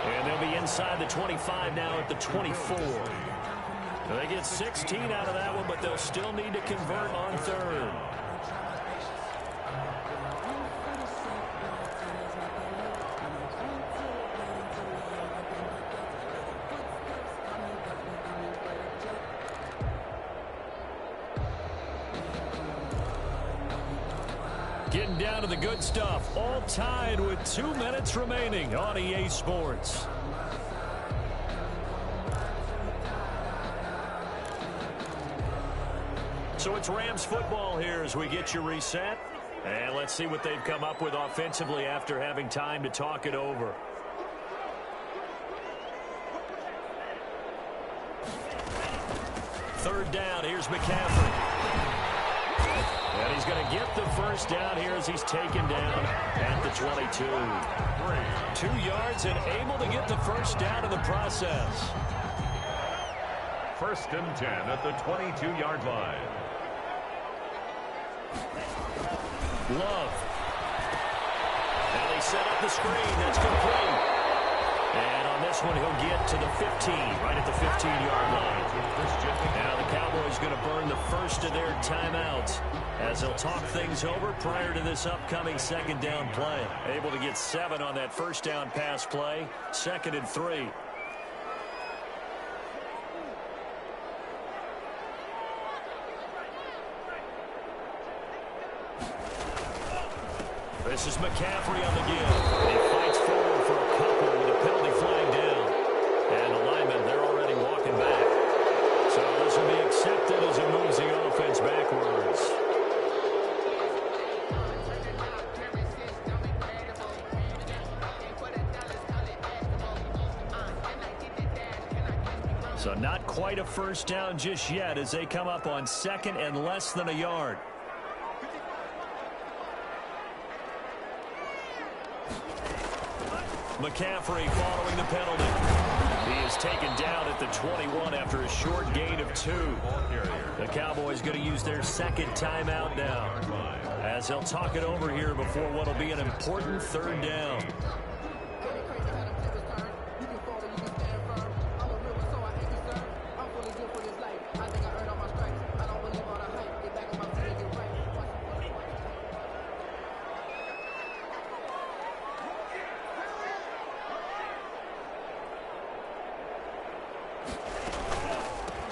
And they'll be inside the 25 now at the 24. Now they get 16 out of that one, but they'll still need to convert on 3rd. Getting down to the good stuff, all tied with 2 minutes remaining on EA Sports. So it's Rams football here as we get you reset. And let's see what they've come up with offensively after having time to talk it over. Third down, here's McCaffrey. And he's going to get the first down here as he's taken down at the 22. 2 yards and able to get the first down in the process. 1st and 10 at the 22-yard line. Love. And they set up the screen. That's complete. And on this one, he'll get to the 15, right at the 15-yard line. Now the Cowboys going to burn the first of their timeouts as they'll talk things over prior to this upcoming 2nd down play. Able to get 7 on that 1st down pass play. 2nd and 3. This is McCaffrey on the give. He fights forward for a couple with a penalty flag down. And the linemen, they're already walking back. So this will be accepted as it moves the offense backwards. So not quite a first down just yet as they come up on 2nd and less than a yard. McCaffrey following the penalty. He is taken down at the 21 after a short gain of 2. The Cowboys going to use their 2nd timeout now as they'll talk it over here before what will be an important 3rd down.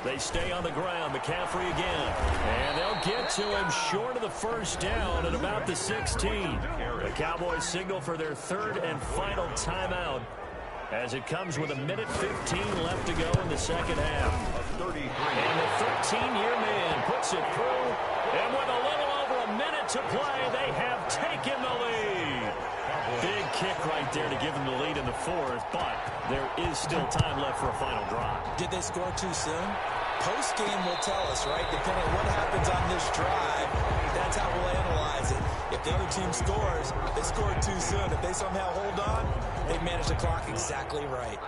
They stay on the ground. McCaffrey again. And they'll get to him short of the first down at about the 16. The Cowboys signal for their 3rd and final timeout as it comes with 1:15 left to go in the 2nd half. And the 13-year man puts it through. And with a little over a minute to play, they have taken the lead. Big kick right there to give them the lead in the 4th, but there is still time left for a final drive. Did they score too soon? Post-game will tell us, right? Depending on what happens on this drive, that's how we'll analyze it. If the other team scores, they scored too soon. If they somehow hold on, they've managed the clock exactly right.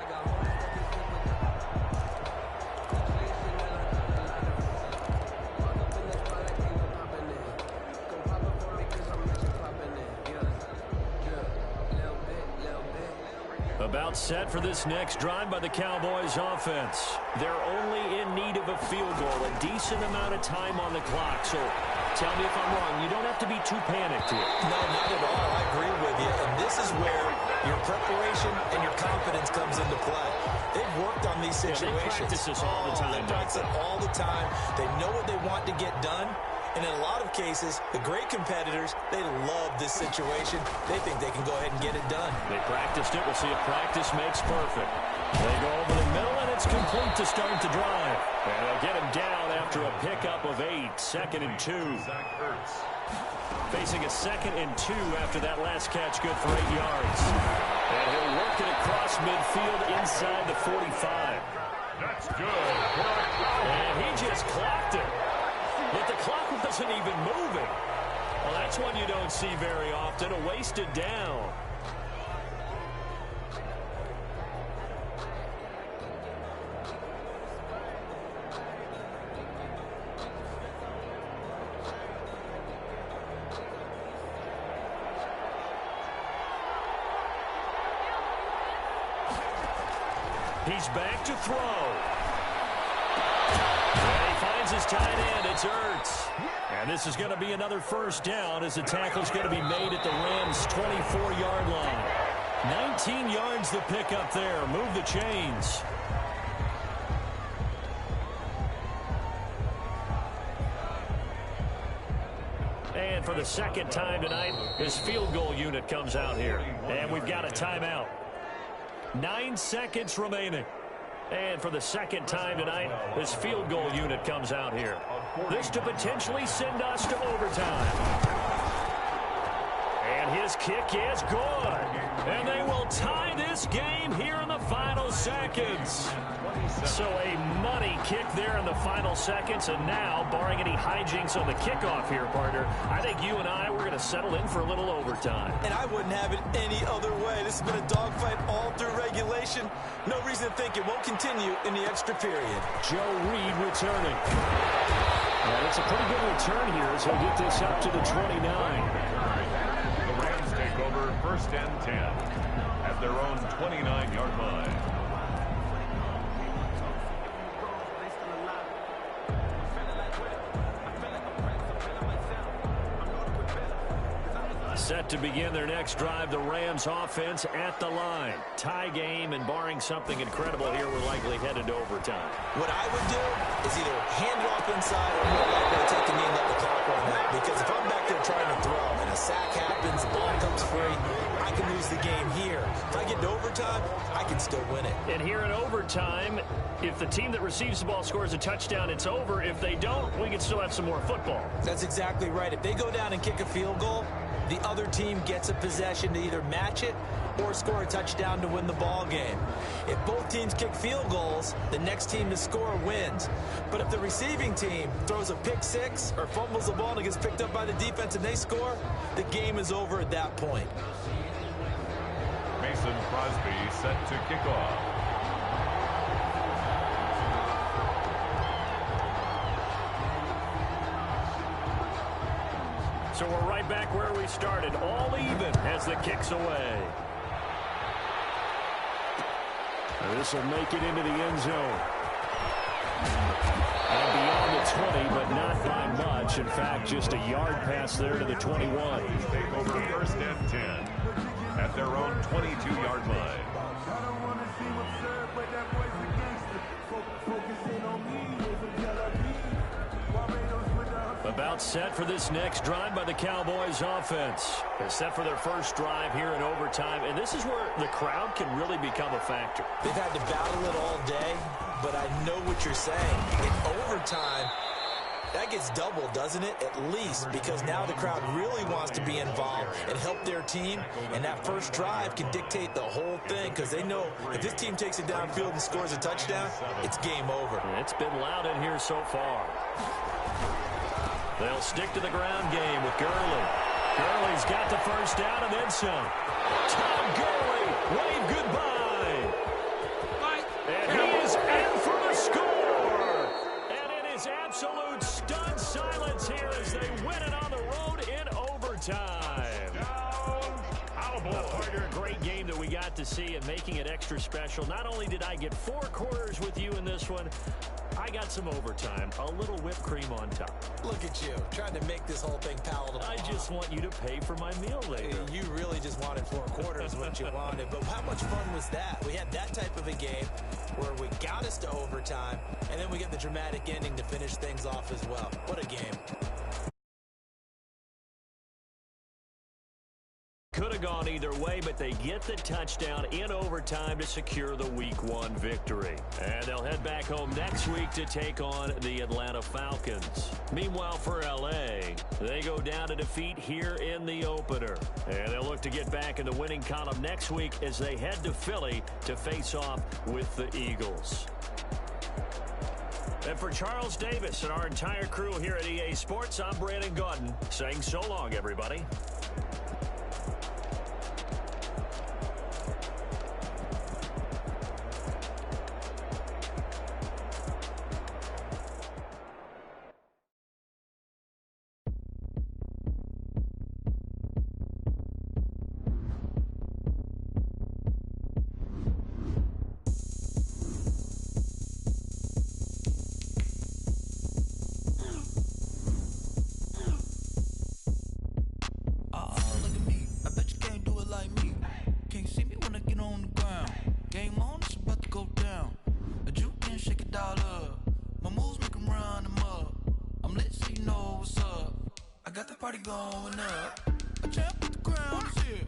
About set for this next drive by the Cowboys offense. They're only in need of a field goal, a decent amount of time on the clock. So tell me if I'm wrong. You don't have to be too panicked here. No, not at all. I agree with you. And this is where your preparation and your confidence comes into play. They've worked on these situations. They practice this all the time. They practice it all the time. They know what they want to get done. And in a lot of cases, the great competitors, they love this situation. They think they can go ahead and get it done. They practiced it. We'll see if practice makes perfect. They go over the middle, and it's complete to start the drive. And they'll get him down after a pickup of 8, 2nd and 2. Facing a 2nd and 2 after that last catch, good for 8 yards. And he'll work it across midfield inside the 45. That's good. And he just clocked it. But the clock wasn't even moving. Well, that's one you don't see very often, a wasted down. He's back to throw. His tight end, it's Ertz. And this is going to be another first down as the tackle's going to be made at the Rams' 24-yard line. 19 yards the pickup there. Move the chains. And for the second time tonight, his field goal unit comes out here. And we've got a timeout. 9 seconds remaining. And for the second time tonight, this field goal unit comes out here. This to potentially send us to overtime. And his kick is good. And they will tie this game here in the final seconds. So a money kick there in the final seconds. And now, barring any hijinks on the kickoff here, partner, I think you and I, we're going to settle in for a little overtime. And I wouldn't have it any other way. This has been a dogfight all through regulation. No reason to think it won't continue in the extra period. Joe Reed returning. And it's a pretty good return here as he'll get this up to the 29. The Rams take over 1st and 10 at their own 29-yard line. Set to begin their next drive, the Rams offense at the line. Tie game, and barring something incredible here, we're likely headed to overtime. What I would do is either hand it off inside or more likely to take a knee and let the clock run out. Because if I'm back there trying to throw and a sack happens, the ball comes free, I can lose the game here. If I get to overtime, I can still win it. And here in overtime, if the team that receives the ball scores a touchdown, it's over. If they don't, we can still have some more football. That's exactly right. If they go down and kick a field goal, the other team gets a possession to either match it or score a touchdown to win the ball game. If both teams kick field goals, the next team to score wins. But if the receiving team throws a pick six or fumbles the ball and it gets picked up by the defense and they score, the game is over at that point. Mason Crosby set to kick off. So we're right back where we started, all even as the kick's away. This will make it into the end zone. And beyond the 20, but not by much. In fact, just a yard pass there to the 21. Take over 1st and 10 at their own 22-yard line. About set for this next drive by the Cowboys offense. They're set for their first drive here in overtime, and this is where the crowd can really become a factor. They've had to battle it all day, but I know what you're saying. In overtime, that gets doubled, doesn't it? At least, because now the crowd really wants to be involved and help their team, and that first drive can dictate the whole thing because they know if this team takes it downfield and scores a touchdown, it's game over. It's been loud in here so far. They'll stick to the ground game with Gurley. Gurley's got the first down and then some. Todd Gurley, wave goodbye. And he is in for the score. And it is absolute stunned silence here as they win it on the road in overtime. Partner, a great game that we got got to see and making it extra special. Not only did I get 4 quarters with you in this one, I got some overtime, a little whipped cream on top. Look at you, trying to make this whole thing palatable. I just want you to pay for my meal later. You really just wanted 4 quarters what you wanted, but how much fun was that? We had that type of a game where we got us to overtime, and then we get the dramatic ending to finish things off as well. What a game. Could have gone either way, but they get the touchdown in overtime to secure the Week 1 victory. And they'll head back home next week to take on the Atlanta Falcons. Meanwhile, for L.A., they go down to defeat here in the opener. And they'll look to get back in the winning column next week as they head to Philly to face off with the Eagles. And for Charles Davis and our entire crew here at EA Sports, I'm Brandon Gaudin saying so long, everybody. Going up, a champ with the crown is here.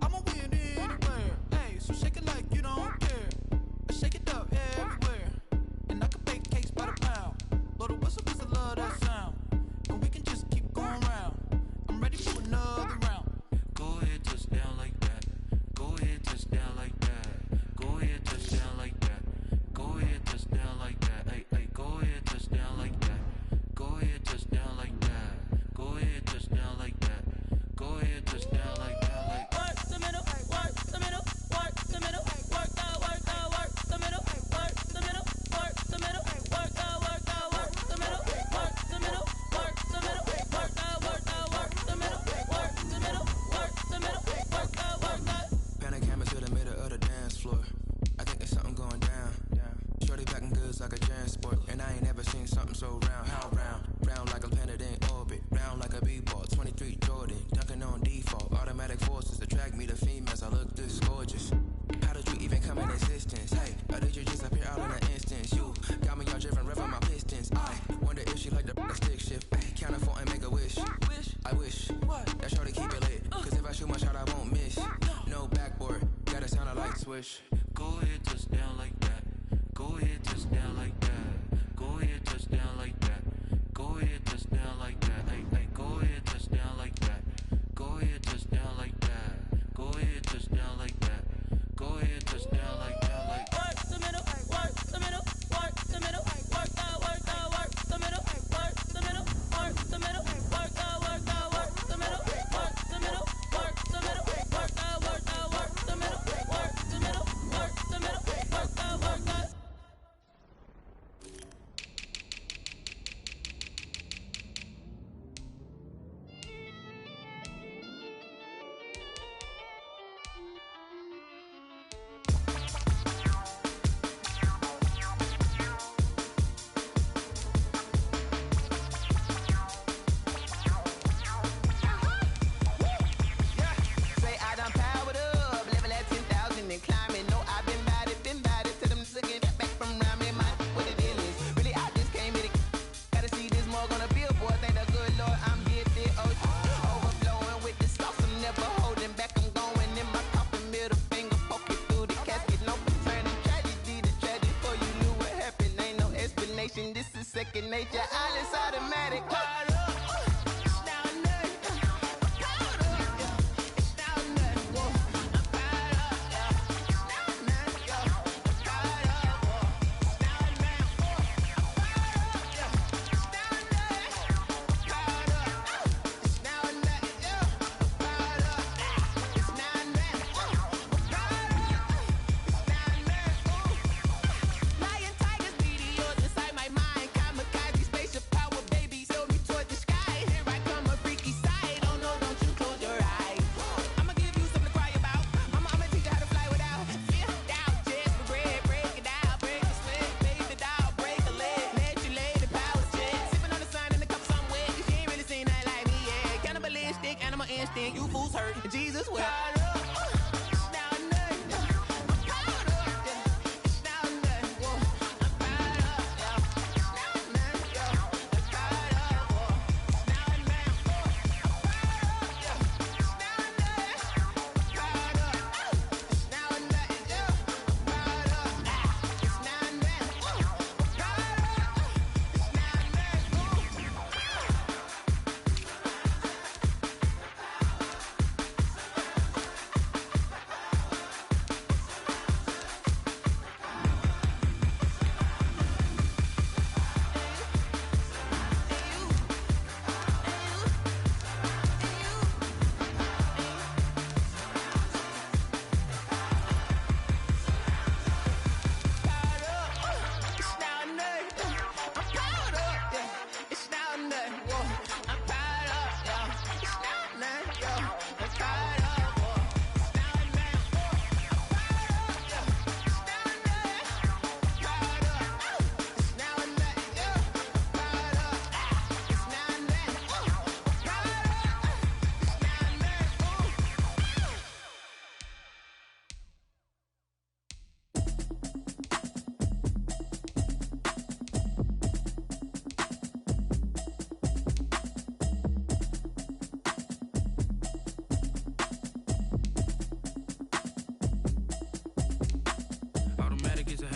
I'ma win anywhere. Hey, so shake it like you don't care. I shake it up everywhere, and I can bake cakes by the pound. Blow the whistle 'cause I love that sound, and we can just keep going round. I'm ready for another round. Go ahead, touchdown like that. Go ahead, touchdown like that. Go ahead, touchdown like that. Go ahead, touchdown like that. Hey, hey, go ahead, touchdown like that. Go ahead, touchdown like that. Go ahead, touchdown like that. Go ahead, touchdown like that. Like work the middle, work the middle, work the middle, work the middle, work the middle, work the middle, work the middle, work the middle, work the middle, work the middle, work the middle, work the middle, work the. Panic hammer to the middle of the dance floor. I think there's something going down. Shorty packing goods like a transport, and I ain't never seen something so round. How round? Round like a planet in orbit, round like a b-ball. 23 Jordan, dunking on default. Automatic forces attract me to females. I look this gorgeous. How did you even come in existence? Hey, or did you just appear out in an instance? You got me all driven, revving my pistons. I wonder if she like the stick shift. Ay, count it 4 and make a wish. I wish that shorty keep it lit. 'Cause if I shoot my shot, I won't miss. No backboard, gotta sound a light switch. Go ahead, touchdown like that. Go ahead, touchdown like that. Go ahead, touchdown like that. Go ahead, touchdown like that. Hey, hey, go ahead, touchdown like that. Go ahead, touchdown like that. Go ahead, touchdown like that. Go ahead, touchdown like that. Like work the middle, work the middle, work the middle, work the middle, work the middle, work the middle, work the middle, work the middle, work the middle, work the middle, work the middle, work the middle, work the middle, work the. This is second nature, all is automatic. Lion, tigers, meteors inside my mind. Kamikaze spaceship pain, you fools hurt. Jesus wept.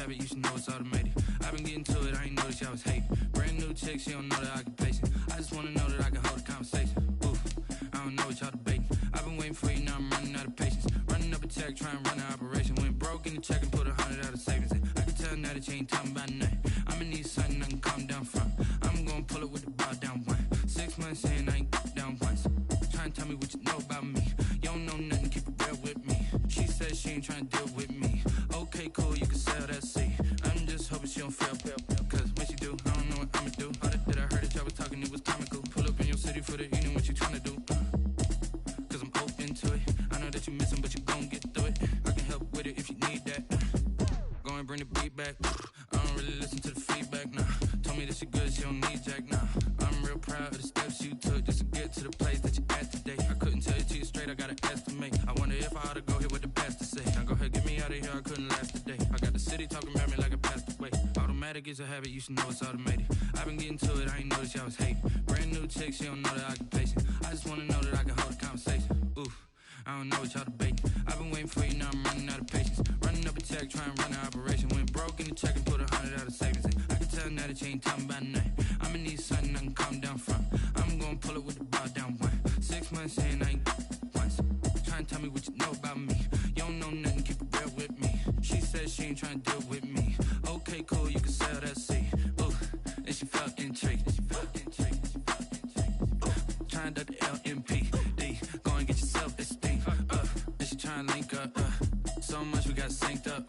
You should know it's automated. I've been getting to it, I ain't noticed y'all was hating. Brand new chick, she don't know the occupation. I just wanna know that I can hold a conversation. Oof, I don't know what y'all debating. I've been waiting for you, now I'm running out of patience. Running up a check, trying to run an operation. Went broke in the check and put 100 out of savings in. I can tell now that you ain't talking about nothing. I'ma need something I can calm down from. I'm gonna pull it with the ball down one. 6 months in, I ain't down once. Trying to tell me what you know about me. You don't know nothing, keep it real with me. She said she ain't trying to deal with me. Okay, cool, you can sell that seat. I'm just hoping she don't fail, cause when she do, I don't know what I'ma do. All that I heard that y'all was talking, it was comical. Pull up in your city for the evening, what you tryna do? Cause I'm open to it. I know that you missing, but you gon' get through it. I can help with it if you need that. Go and bring the beat back. I don't really listen to the feedback, nah. Told me that she good, she don't need Jack, nah. I'm real proud of the steps you took just to get to the place that you at today. I couldn't tell you to you straight, I gotta estimate. I wonder if I ought to go here with the best to say. Now go ahead, get me out of here, I couldn't last today. I got the city talking about me like I passed away. Automatic is a habit, you should know it's automated. I've been getting to it, I ain't noticed y'all was hating. Brand new chick, she don't know the occupation. I just wanna know that I can hold a conversation. Oof, I don't know what y'all debating. I've been waiting for you, now I'm running out of patience. Running up a check, trying to run an operation. Went broke in the check and put 100 out of savings in. I can tell now that you ain't talking about nothing. I'ma need something I can calm down from. I'm gonna pull it with the ball down one. 6 months in, I ain't once. Trying to tell me what you know about me. You don't know nothing, keep it real with me. She said she ain't trying to deal with me. Okay, cool, you can sell that seat. Ooh, and she felt intrigued. Trying to duck the LMPD. Go and get your self-esteem. And she trying to link up. So much we got synced up.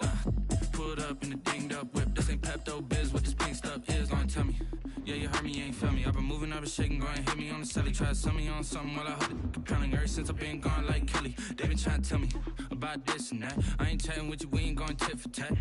Pulled up in a dinged up whip. This ain't Pepto-Biz, what this pink stuff is. Gonna tell me. Yeah, you heard me, you ain't feel me. I've been moving, I've been shaking, go and hit me on the celly. Try to sell me on something while I hold it compelling. Ever since I've been gone like Kelly, they been trying to tell me about this and that. I ain't chatting with you, we ain't going tit for tat.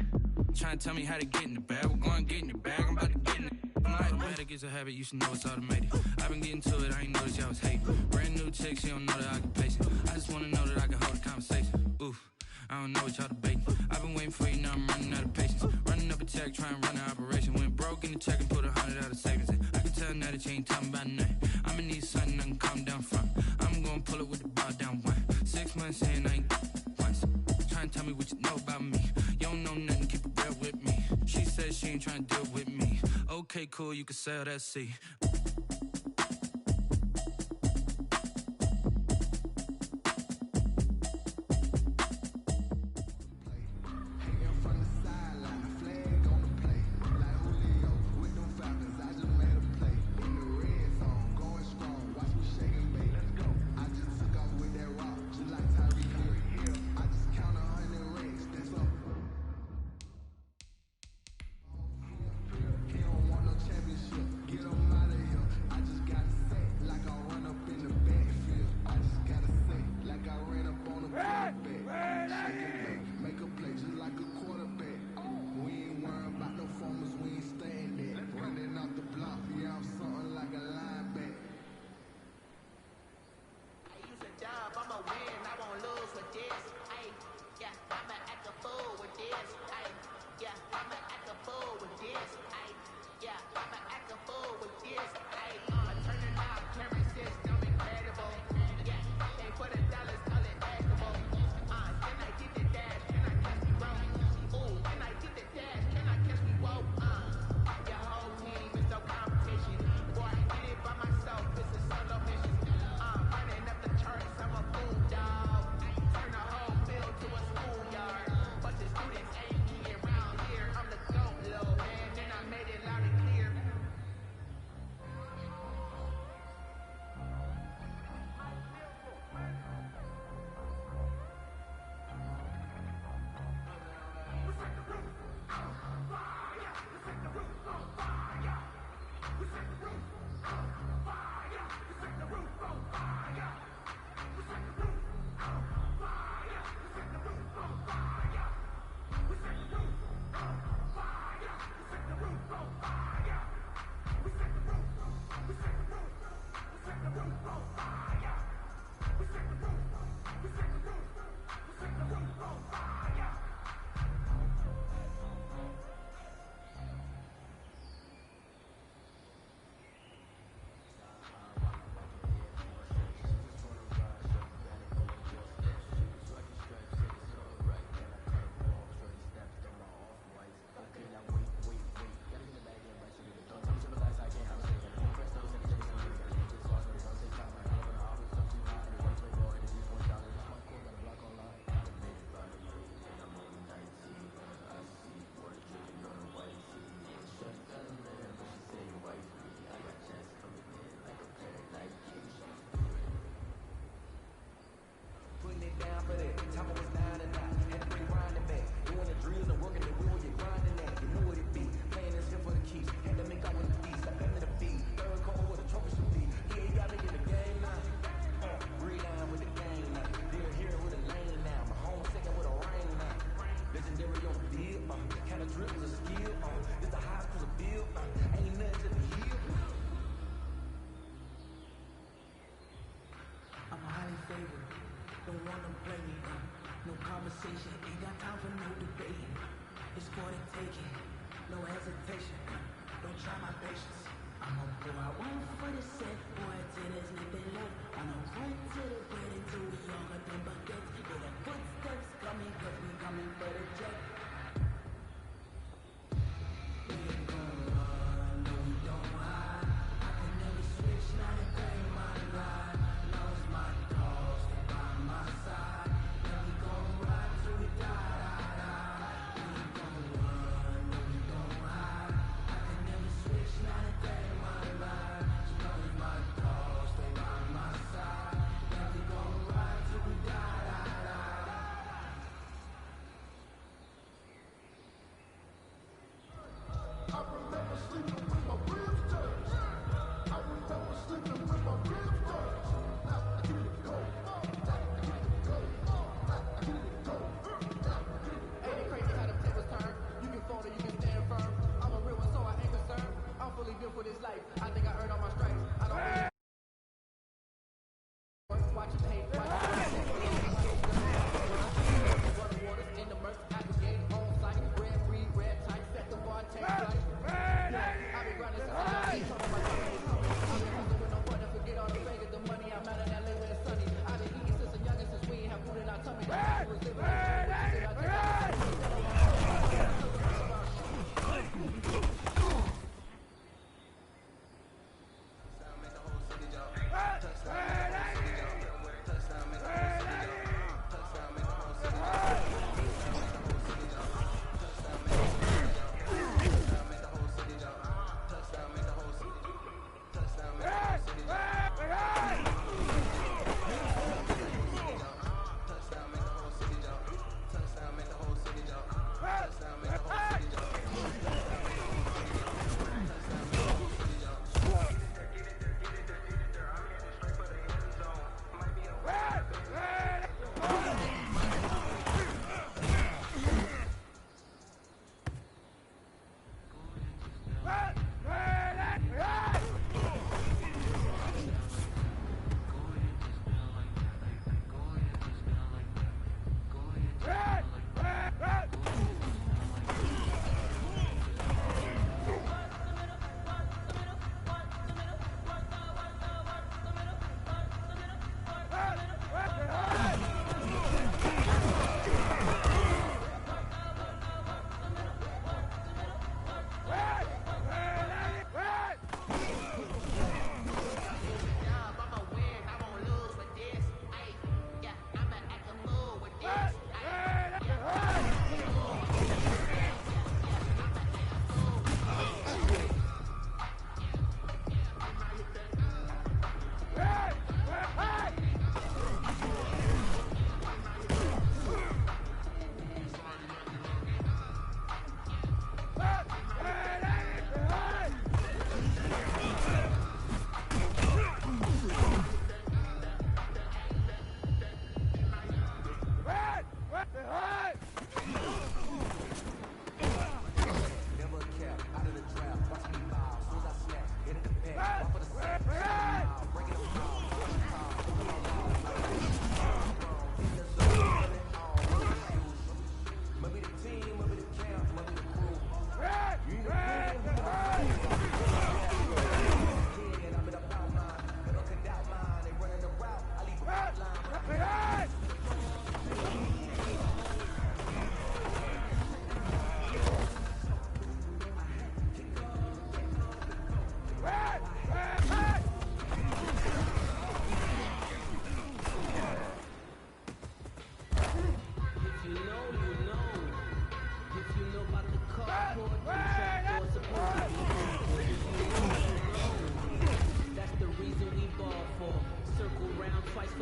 Trying to tell me how to get in the bag, we're going to get in the bag, I'm about to get in it. Automatic is a habit, you should know it's automated. I've been getting to it, I ain't noticed y'all was hating. Brand new chick, she don't know the occupation. I just wanna know that I can hold a conversation. Oof, I don't know what y'all debating. I've been waiting for you, now I'm running out of patience. Running up a check, trying to run an operation. Went broke in the check and put 100 out of savings in. I can tell now that you ain't talking about nothing. I'ma need something I can calm down from. I'm gonna pull it with the ball down one. 6 months in, I ain't once. Trying to tell me what you know about me. You don't know nothing, keep it real with me. She said she ain't trying to deal with me. Okay, cool, you can sell that seat. Championship, get 'em out of here.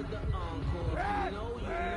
for the encore. You know, you know.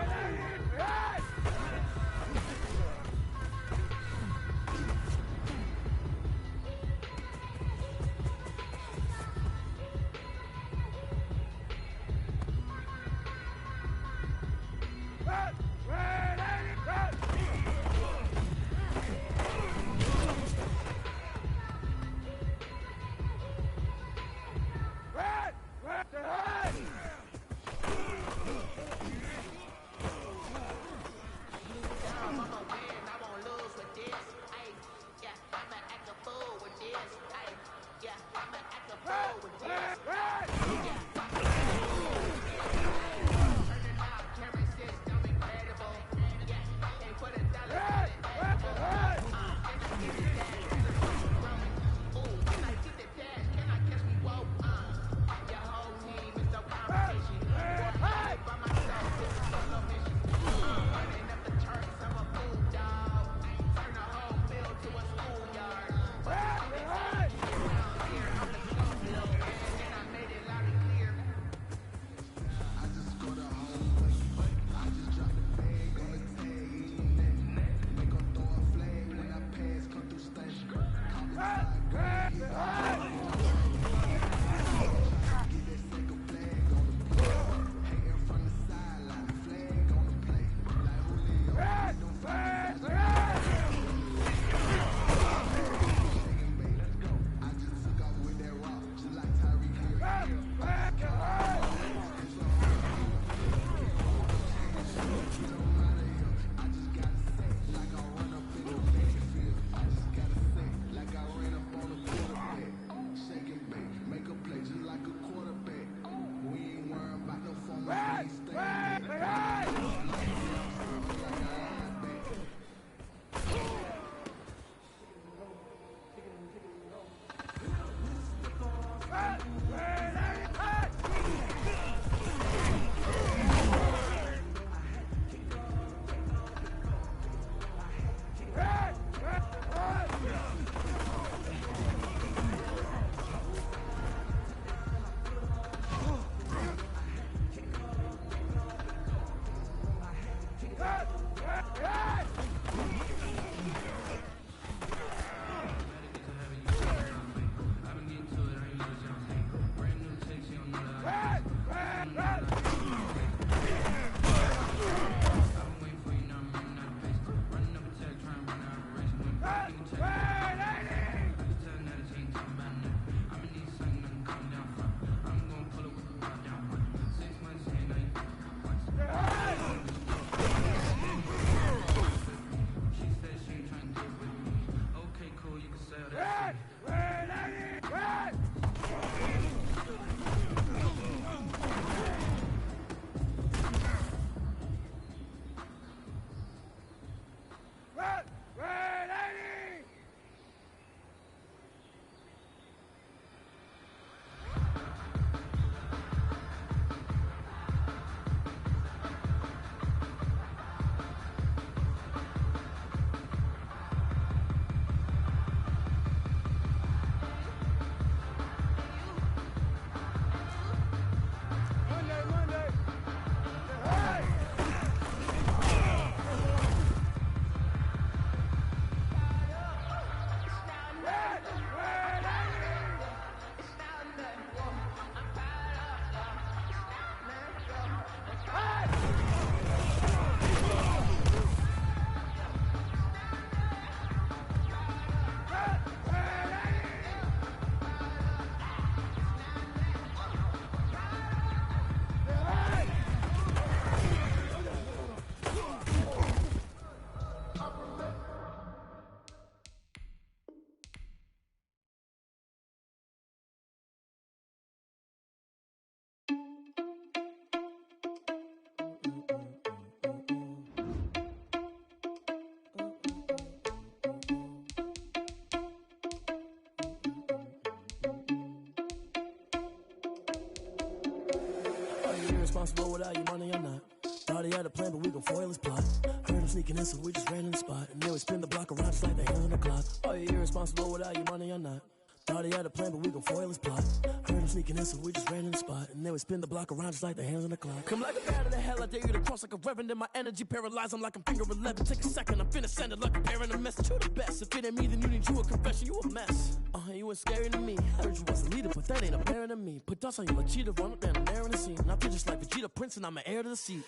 Responsible without your money or not. Thought he had a plan, but we gon' foil his plot. Heard him sneaking in, so we just ran in the spot. And then we spin the block around just like the hands on the clock. Are you irresponsible without your money or not? Thought he had a plan, but we gon' foil his plot. Heard him sneaking in, so we just ran in the spot. And then we spin the block around just like the hands on the clock. Come like a bat of the hell, I dare you to cross like a reverend. In my energy paralyzed, I'm like I'm finger 11. Take a second, I'm finna send it like a bearing a message to the best. If it ain't me, then you need you a confession, you a mess. You ain't scary to me. I heard you was a leader, but that ain't apparent to me. Put dust on you like cheetah, run up down and there in the scene. I feel just like Vegeta Prince, and I'm an heir to the seat.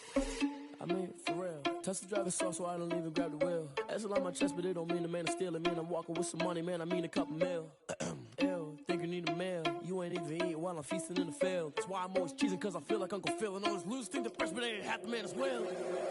I mean, for real. Touch the driver's sauce so I don't even grab the wheel. That's on my chest, but it don't mean the man is stealing. Man, I'm walking with some money, man, I mean a couple mil. Ew, think you need a meal. You ain't even eating while I'm feasting in the field. That's why I'm always cheesing, cause I feel like Uncle Phil. And all those losers think the freshman ain't half the man as well.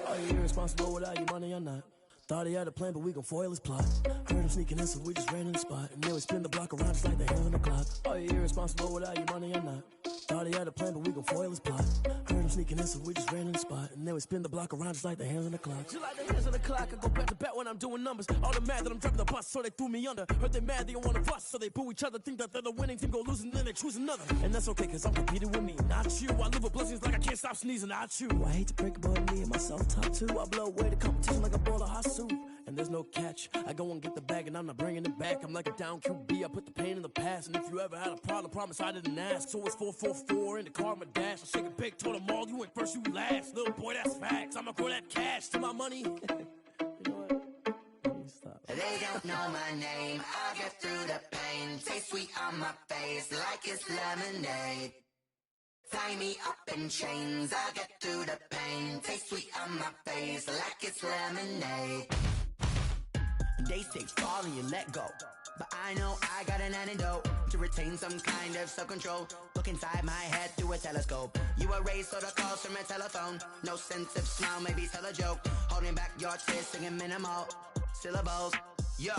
Are you irresponsible without your money or not? Thought he had a plan, but we gon' foil his plot. Heard him sneaking in, so we just ran in the spot. And then we spin the block around just like the hands on the clock. Are you irresponsible without your money or not? Thought he had a plan, but we gon' foil his plot. Heard him sneaking in, so we just ran in the spot. And then we spin the block around just like the hands on the clock. Just like the hands on the clock, I go back to back when I'm doing numbers. All the mad that I'm driving the bus, so they threw me under. Heard they mad, they don't wanna bust, so they boo each other. Think that they're the winning team, go losing, then they choose another. And that's okay, cause I'm competing with me, not you. I live with blessings like I can't stop sneezing, not you. I hate to break it, but me and myself top two. I blow away the competition like a bowl of hot soup. And there's no catch. I go and get the bag and I'm not bringing it back. I'm like a down QB, I put the pain in the past. And if you ever had a problem, promise I didn't ask. So it's 444 in the car, my dash. I shake a big, told them all, you went first, you last. Little boy, that's facts. I'ma grow that cash to my money. You know what? Stop. They don't know my name. I get through the pain. Taste sweet on my face like it's lemonade. Tie me up in chains. I get through the pain. Taste sweet on my face like it's lemonade. They say fall and you let go, but I know I got an antidote to retain some kind of self-control. Look inside my head through a telescope. You erase all the calls from a telephone. No sense of smile, maybe tell a joke. Holding back your tears, singing minimal syllables. Yo,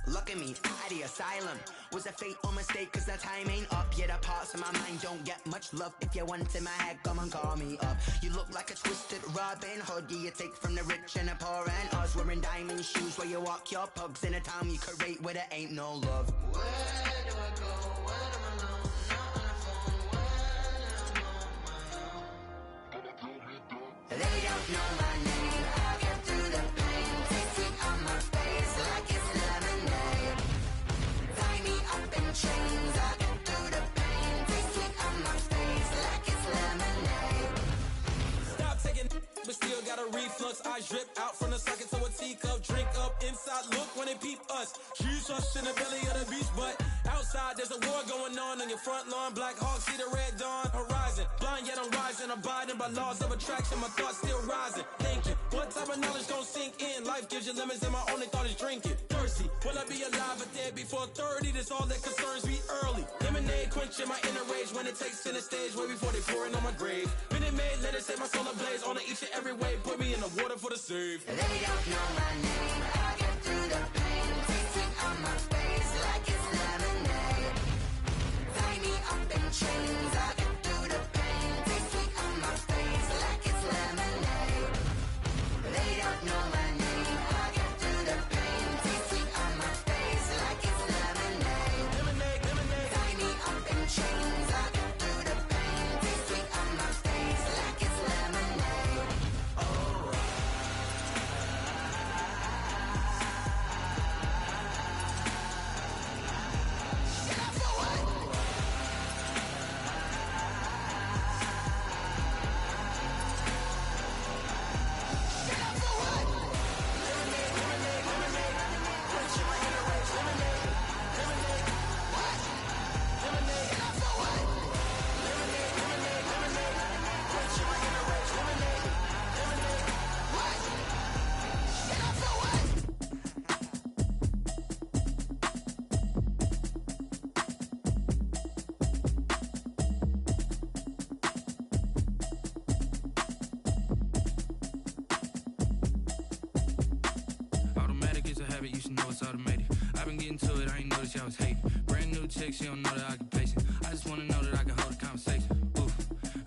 look at me, out the asylum. Was a fate or mistake, cause the time ain't up. Yet the parts of my mind don't get much love. If you want in my head, come and call me up. You look like a twisted Robin Hood. Yeah, you take from the rich and the poor and us. Wearing diamond shoes where you walk your pugs. In a town you create where there ain't no love. Where do I go when I'm alone? Not on the phone when I'm on my own. They don't know my name. I get through the pain. Taste sweet on my face like it's lemonade. Tie me up in chains. I get through the pain. Taste sweet on my face like it's lemonade. Stop taking, but still got a reflux. I drip out from the socket to a teacup. Drink up inside, look when they peep us. Shoes us in the belly of the beast, but outside there's a war going on your front lawn. Black Hawk, see the red dawn horizon. Blind yet I'm rising, abiding by laws of attraction. My thoughts still rising, thinking what type of knowledge gon' sink in? Life gives you lemons and my only thought is drinking. Thirsty, will I be alive or dead before 30? That's all that concerns me early. Lemonade quenching my inner rage when it takes center stage way before they pouring on my grave. Minute Maid, let it set my soul ablaze on each and every way. Put me in the water for the save. They don't know my name. I get through the pain. Taste sweet on my face like it's lemonade. Tie me up in chains. I get through the pain. Taste sweet on my face like it's lemonade. They don't know my name. I get through the pain. Taste sweet on my face like it's lemonade. Lemonade, lemonade. Tie me up in chains. I get through the pain. Taste sweet on my face like it's lemonade. Oh. Automatic is a habit, you should know it's automated. I've been getting to it, I ain't noticed y'all was hating. Brand new chick, she don't know the occupation. I just wanna know that I can hold a conversation. Oof,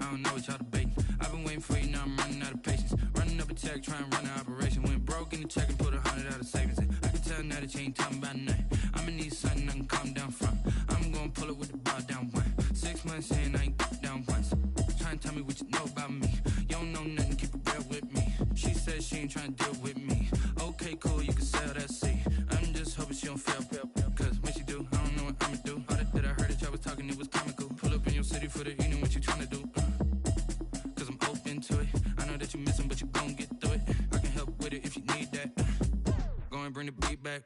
I don't know what y'all debating. I've been waiting for you, now I'm running out of patience. Running up a check, trying to run an operation. Went broke in the check and put 100 out of savings in. I can tell now that you ain't talking about nothing. I'ma need something I can calm down from. I'm gonna pull it with the bar down one. 6 months in, I ain't down once. Trying to tell me what you know about me. You don't know nothing, keep it real with me. She said she ain't trying to deal with me. Okay, cool, you can sell that seat. I'm just hoping she don't fail, cause when she do, I don't know what I'ma do. with it, you know what you tryna do. Cause I'm open to it. I know that you missing, but you gon' get through it. I can help with it if you need that. Go and bring the beat back.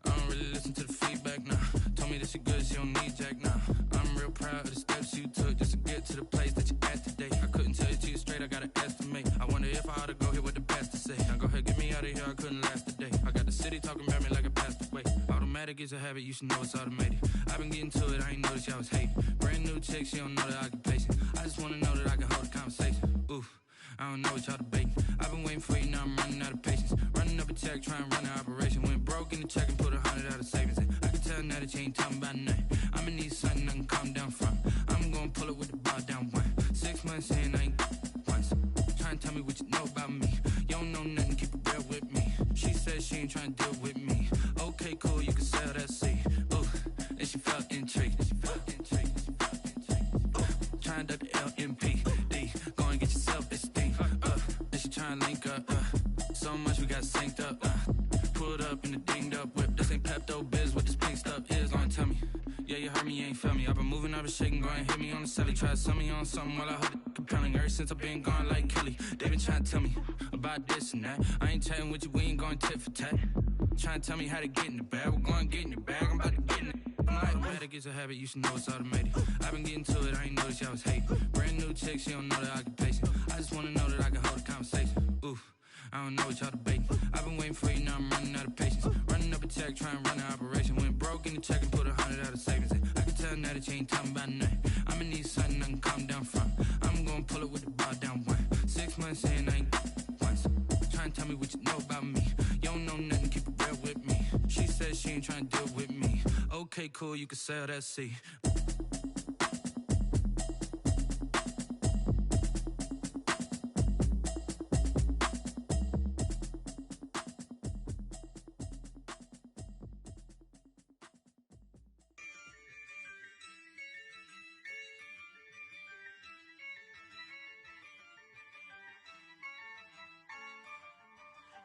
I don't really listen to the feedback, nah. Told me that she good, she don't need jack, nah. I'm real proud of the steps you took just to get to the place that you're at today. I couldn't tell it to you straight, I gotta estimate. I wonder if I ought to go here with the pastor say. Now go ahead, get me out of here, I couldn't last a day. I got the city talking about me like I passed away. Automatic is a habit, you should know it's automated. I've been getting to it, I ain't noticed y'all was hating. Brand new chick, she don't know the occupation. I just wanna know that I can hold a conversation. Oof, I don't know what y'all debating. I've been waiting for you, now I'm running out of patience. Running up a check, trying to run an operation. Went broke in the check and put 100 out of savings in. I can tell now that you ain't talking about nothing. I'ma need something I can calm down from. I'm gonna pull it with the bar down one. 6 months in, I ain't once. Trying to tell me what you know about me. You don't know nothing, keep it real with me. She said she ain't trying to deal with me. Okay, cool, you can sell that seed. Ooh, and she felt intrigued. Trying to duck the LMPD. Go and get your self-esteem. And she trying to link up. So much we got synced up. Pulled up in the dinged up whip. This ain't Pepto-Biz, what this pink stuff is. Gonna tell me. Yeah, you heard me, you ain't felt me. I've been moving, I've been shaking, go and hit me on the celly. Try to sell me on something while I heard it compelling. Ever since I've been gone like Kelly, they been trying to tell me about this and that. I ain't chatting with you, we ain't going tit for tat. Trying to tell me how to get in the bag. We're going to get in the bag, I'm about to get in it. I'm like, automatic is a habit, you should know it's automated. I've been getting to it, I ain't noticed y'all was hating. Brand new chick, she don't know the occupation. I just wanna know that I can hold a conversation. Oof, I don't know what y'all debating. I've been waiting for you, now I'm running out of patience. Running up a check, trying to run an operation. Went broke in the check and put 100 out of savings in. I can tell now that you ain't talking about nothing. I'ma need something I can calm down from. I'm gonna pull it with the bar down one. 6 months in, I ain't once. Trying to tell me what you know about me. You don't know nothing, keep it real with me. She said she ain't trying to deal with me. Okay, cool, you can sell that seed.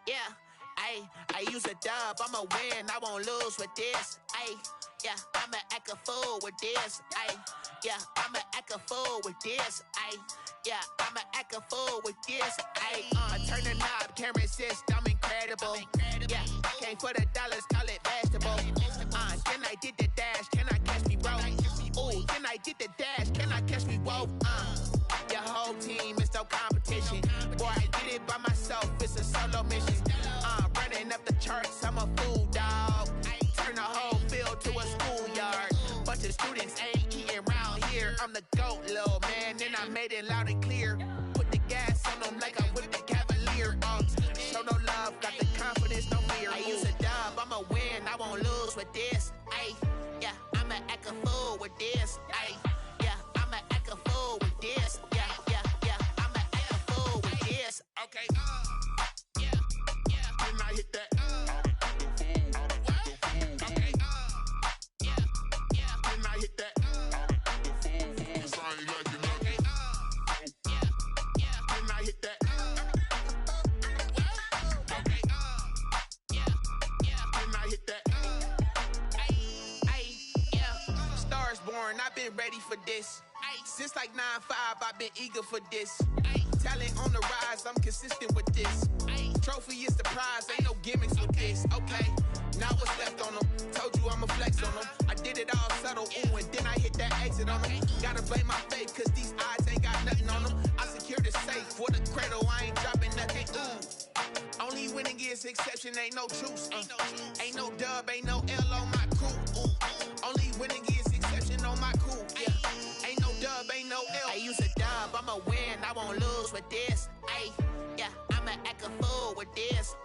Yeah, I use a dub, I'ma win, I won't lose with this. Yeah, I'ma act a fool with this. Yeah, I'ma act a fool with this. Yeah, I'ma act a fool with this. Turn the knob, camera assist, I'm incredible. Yeah, came for the dollars, call it vegetable. Then I did the dash, can I catch me, bro? Ooh, then I did the dash, can I catch me, whoa? Your whole team is no competition. Boy, I did it by myself, it's a solo mission. Running up the charts, I'm a fool, dog. Turn the whole field to a schoolyard. Bunch of students ain't eating round here. I'm the GOAT, little man, and I made it loud and clear. Put the gas on them like I'm with the Cavalier. Show no love, got the confidence, no fear. I use a dub, I'ma win, I won't lose with this. Yeah, I'ma act a fool with this. Yeah, I'ma act a fool with this. Yeah, I'ma act a fool with this. Okay, can I hit that? Okay, can I hit that? Cause I ain't like you nothing. Can I hit that? Okay, can I hit that? Yeah, Stars born, I've been ready for this. Since like 9-5, I've been eager for this. Talent on the rise, I'm consistent with this. Trophy is the prize, ain't no gimmicks with this. Okay, now what's left on them? Told you I'ma flex on them. I did it all subtle, ooh, and then I hit that exit on them. Gotta blame my faith, cause these odds ain't got nothing on them. I secure the safe for the cradle, I ain't dropping nothing, ooh. Only winning is exception, ain't no truce. Ain't no dub, ain't no L on my crew. Only winning is exception on my crew. Yeah, ain't no dub, ain't no L. I use a dub, I'ma win, I won't lose with this. Yeah, I'ma act a fool with this.